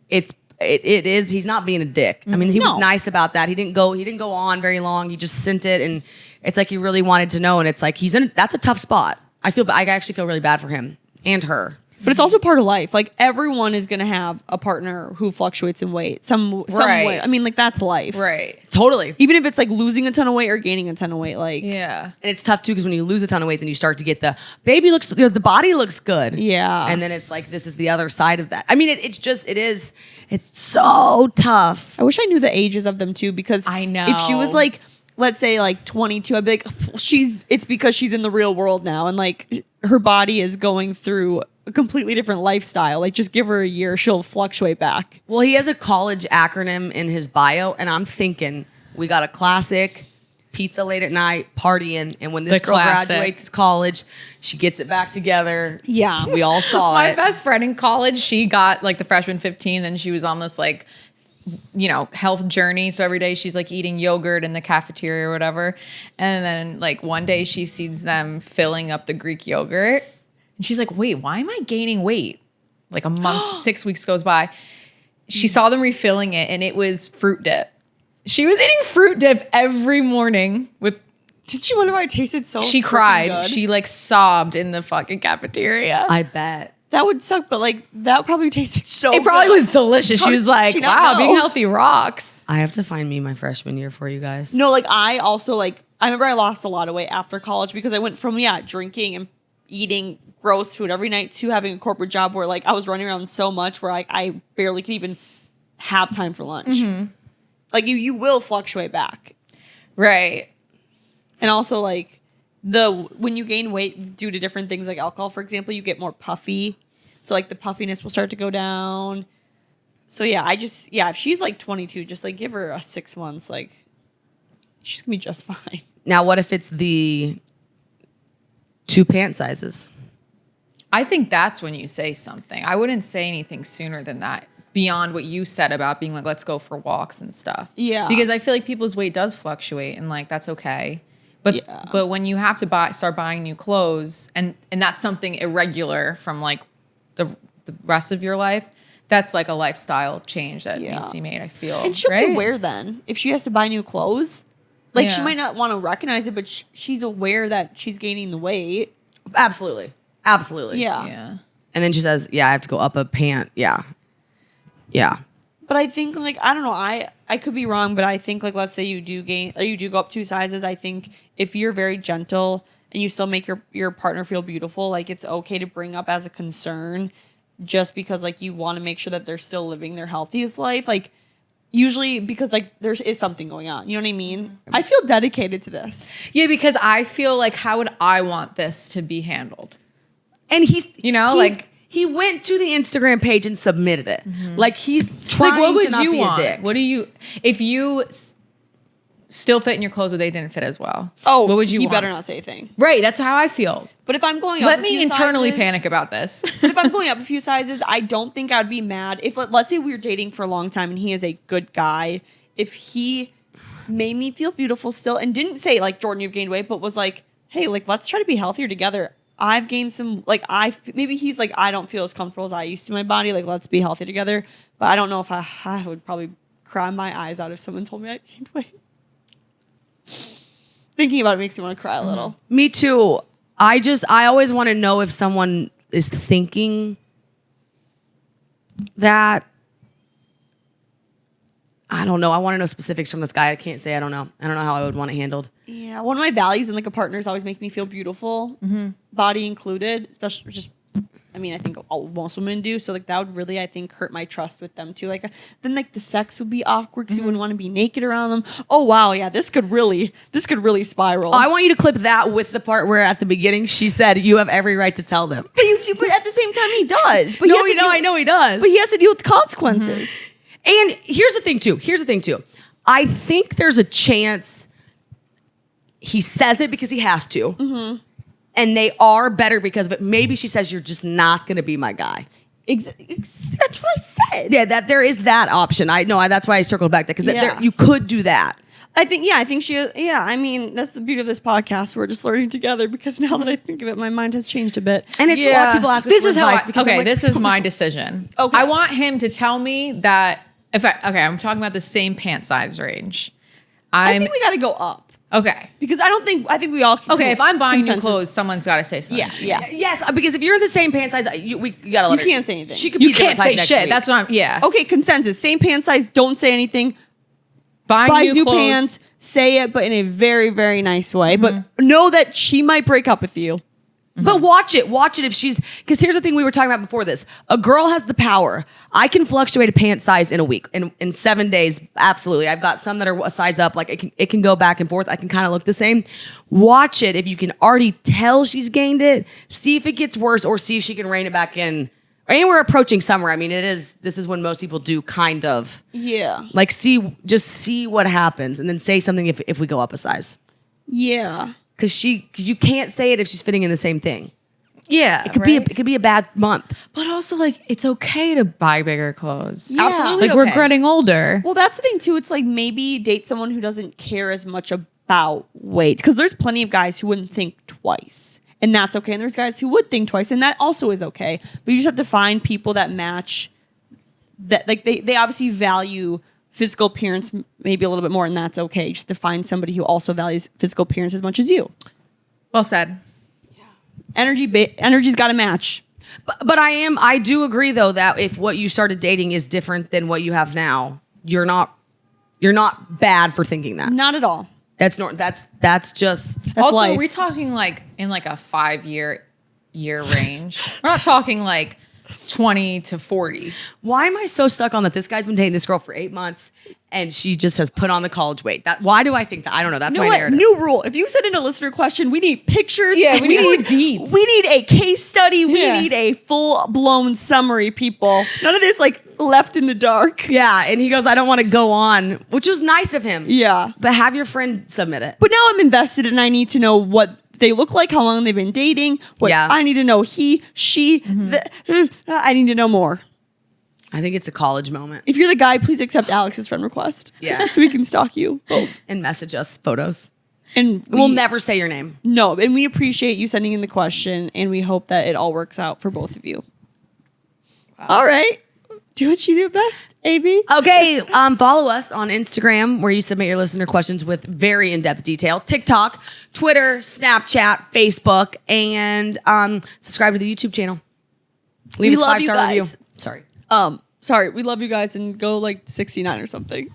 it is he's not being a dick. I mean, he was nice about that. He didn't go on very long. He just sent it, and it's like he really wanted to know. And it's like that's a tough spot. I actually feel really bad for him and her. But it's also part of life. Like everyone is going to have a partner who fluctuates in weight. Some Right. way. I mean, like that's life. Right. Totally. Even if it's like losing a ton of weight or gaining a ton of weight. Like Yeah. And it's tough too because when you lose a ton of weight, then you start to get the body looks good. Yeah. And then it's like this is the other side of that. I mean, it's so tough. I wish I knew the ages of them too, because I know. if she was like, let's say like 22, I'd be like, it's because she's in the real world now and like her body is going through a completely different lifestyle. Like just give her a year, she'll fluctuate back. Well, he has a college acronym in his bio, and I'm thinking we got a classic pizza late at night, partying, and when this The girl classic. graduates college, she gets it back together. Yeah. We all saw My it. best friend in college, she got like the freshman 15, then she was on this like, health journey. So every day she's like eating yogurt in the cafeteria or whatever. And then like one day she sees them filling up the Greek yogurt. And she's like, wait, why am I gaining weight? Like a month, 6 weeks goes by. She saw them refilling it and it was fruit dip. She was eating fruit dip every morning with. Did you wonder why it tasted so She freaking cried. good? She like sobbed in the fucking cafeteria. I bet. That would suck, but like that probably tasted so It probably good. was delicious. How She was did like, she not wow, know? being healthy rocks. I have to find me my freshman year for you guys. No, like I also like I remember I lost a lot of weight after college because I went from drinking and eating gross food every night to having a corporate job where like I was running around so much where I barely could even have time for lunch. Like you will fluctuate back. Right. And also like when you gain weight due to different things like alcohol, for example, you get more puffy. So like the puffiness will start to go down. So if she's like 22, just like give her a 6 months, like she's gonna be just fine. Now, what if it's the 2 pant sizes. I think that's when you say something. I wouldn't say anything sooner than that, beyond what you said about being like, let's go for walks and stuff. Yeah. Because I feel like people's weight does fluctuate, and like that's okay. But when you have to start buying new clothes, and that's something irregular from like the rest of your life, that's like a lifestyle change that needs to be made, I feel. And she'll right? be aware then if she has to buy new clothes. Like she Yeah. might not want to recognize it, but she's aware that she's gaining the weight. Absolutely. Absolutely. Yeah. And then she says, yeah, I have to go up a pant. Yeah. Yeah. But I think like I don't know, I could be wrong, but I think like let's say you do gain or you do go up 2 sizes. I think if you're very gentle and you still make your partner feel beautiful, like it's okay to bring up as a concern, just because like you want to make sure that they're still living their healthiest life. Like usually because like there is something going on. You know what I mean? I feel dedicated to this. Yeah, because I feel like how would I want this to be handled? And he's, like he went to the Instagram page and submitted it. Like he's trying like, what would to not you be want? a dick. What do you, if you still fit in your clothes, but they didn't fit as well? Oh, what would you he want? better not say a thing. Right, that's how I feel. But if I'm going up Let a me few internally sizes- panic about this. But if I'm going up a few sizes, I don't think I'd be mad. If let's say we were dating for a long time and he is a good guy, if he made me feel beautiful still and didn't say like, Jordan, you've gained weight, but was like, hey, like let's try to be healthier together. I've gained some, like maybe he's like, I don't feel as comfortable as I used to in my body. Like let's be healthy together. But I don't know if I would probably cry my eyes out if someone told me I gained weight. Thinking about it makes me want to cry a little. Me too. I always want to know if someone is thinking that. I don't know. I want to know specifics from this guy. I can't say I don't know. I don't know how I would want it handled. Yeah, one of my values in like a partner is always make me feel beautiful, body included. Especially just, I mean, I think most women do. So like that would really, I think, hurt my trust with them too. Like then like the sex would be awkward because you wouldn't want to be naked around them. Oh wow, yeah, this could really spiral. I want you to clip that with the part where at the beginning she said you have every right to tell them. but you do, but at the same time he does. But No, I know he does. But he has to deal with the consequences. And here's the thing too. I think there's a chance he says it because he has to. And they are better because of it. Maybe she says, you're just not going to be my guy. That's what I said. Yeah, that there is that option. I know that's why I circled back there because Yeah. you could do that. I think she, I mean, that's the beauty of this podcast. We're just learning together because now that I think of it, my mind has changed a bit. And it's a lot of people ask us This for is how advice because I'm okay, like, this is my decision. Okay. I want him to tell me that I'm talking about the same pant size range. I think we got to go up Okay. because I think we all can Okay, if I'm buying new consensus. clothes, someone's got to say something. Yeah. Yes, because if you're in the same pant size, we gotta let her. can't say anything. She could You be the can't size say next shit. week. That's what I'm, yeah. Okay, consensus. Same pant size. Don't say anything. Buying Buys new clothes. pants. Say it, but in a very, very nice way. But know that she might break up with you. But watch it if she's, because here's the thing we were talking about before this. A girl has the power. I can fluctuate a pant size in a week, in 7 days. Absolutely. I've got some that are a size up. Like it can go back and forth. I can kind of look the same. Watch it. If you can already tell she's gained it, see if it gets worse or see if she can rein it back in. And we're approaching summer. I mean, this is when most people do kind of. Yeah. Like just see what happens and then say something if we go up a size. Yeah. Cause you can't say it if she's fitting in the same thing. Yeah. It could be a bad month. But also, like, it's okay to buy bigger clothes. Yeah. Absolutely. Like, we're okay. getting older. Well, that's the thing too. It's like maybe date someone who doesn't care as much about weight because there's plenty of guys who wouldn't think twice, and that's okay. And there's guys who would think twice, and that also is okay. But you just have to find people that match. That like they obviously value physical appearance maybe a little bit more, and that's okay. Just to find somebody who also values physical appearance as much as you. Well said. Energy's got to match. But I do agree though that if what you started dating is different than what you have now, you're not bad for thinking that. Not at all. That's just That's Also, life. we're talking like in like a 5-year range. We're not talking like 20 to 40. why am I so stuck on that this guy's been dating this girl for 8 months and she just has put on the college weight. Why do I think that? I don't know. That's You know my what? narrative. New rule. If you send in a listener question, we need pictures. Yeah, we need more deeds. We need a case study. We Yeah. need a full-blown summary, people. None of this like left in the dark. Yeah, and he goes, I don't want to go on, which was nice of him. Yeah. But have your friend submit it. But now I'm invested and I need to know what they look like, how long they've been dating. What I need to know, he, she, I need to know more. I think it's a college moment. If you're the guy, please accept Alex's friend request. Yeah. So we can stalk you both. And message us photos. And We'll never say your name. No, and we appreciate you sending in the question, and we hope that it all works out for both of you. Wow. All right. Do what you do best, AB. Okay, follow us on Instagram where you submit your listener questions with very in-depth detail. TikTok, Twitter, Snapchat, Facebook, and subscribe to the YouTube channel. Leave us a 5-star review. Sorry, we love you guys, and go like 69 or something.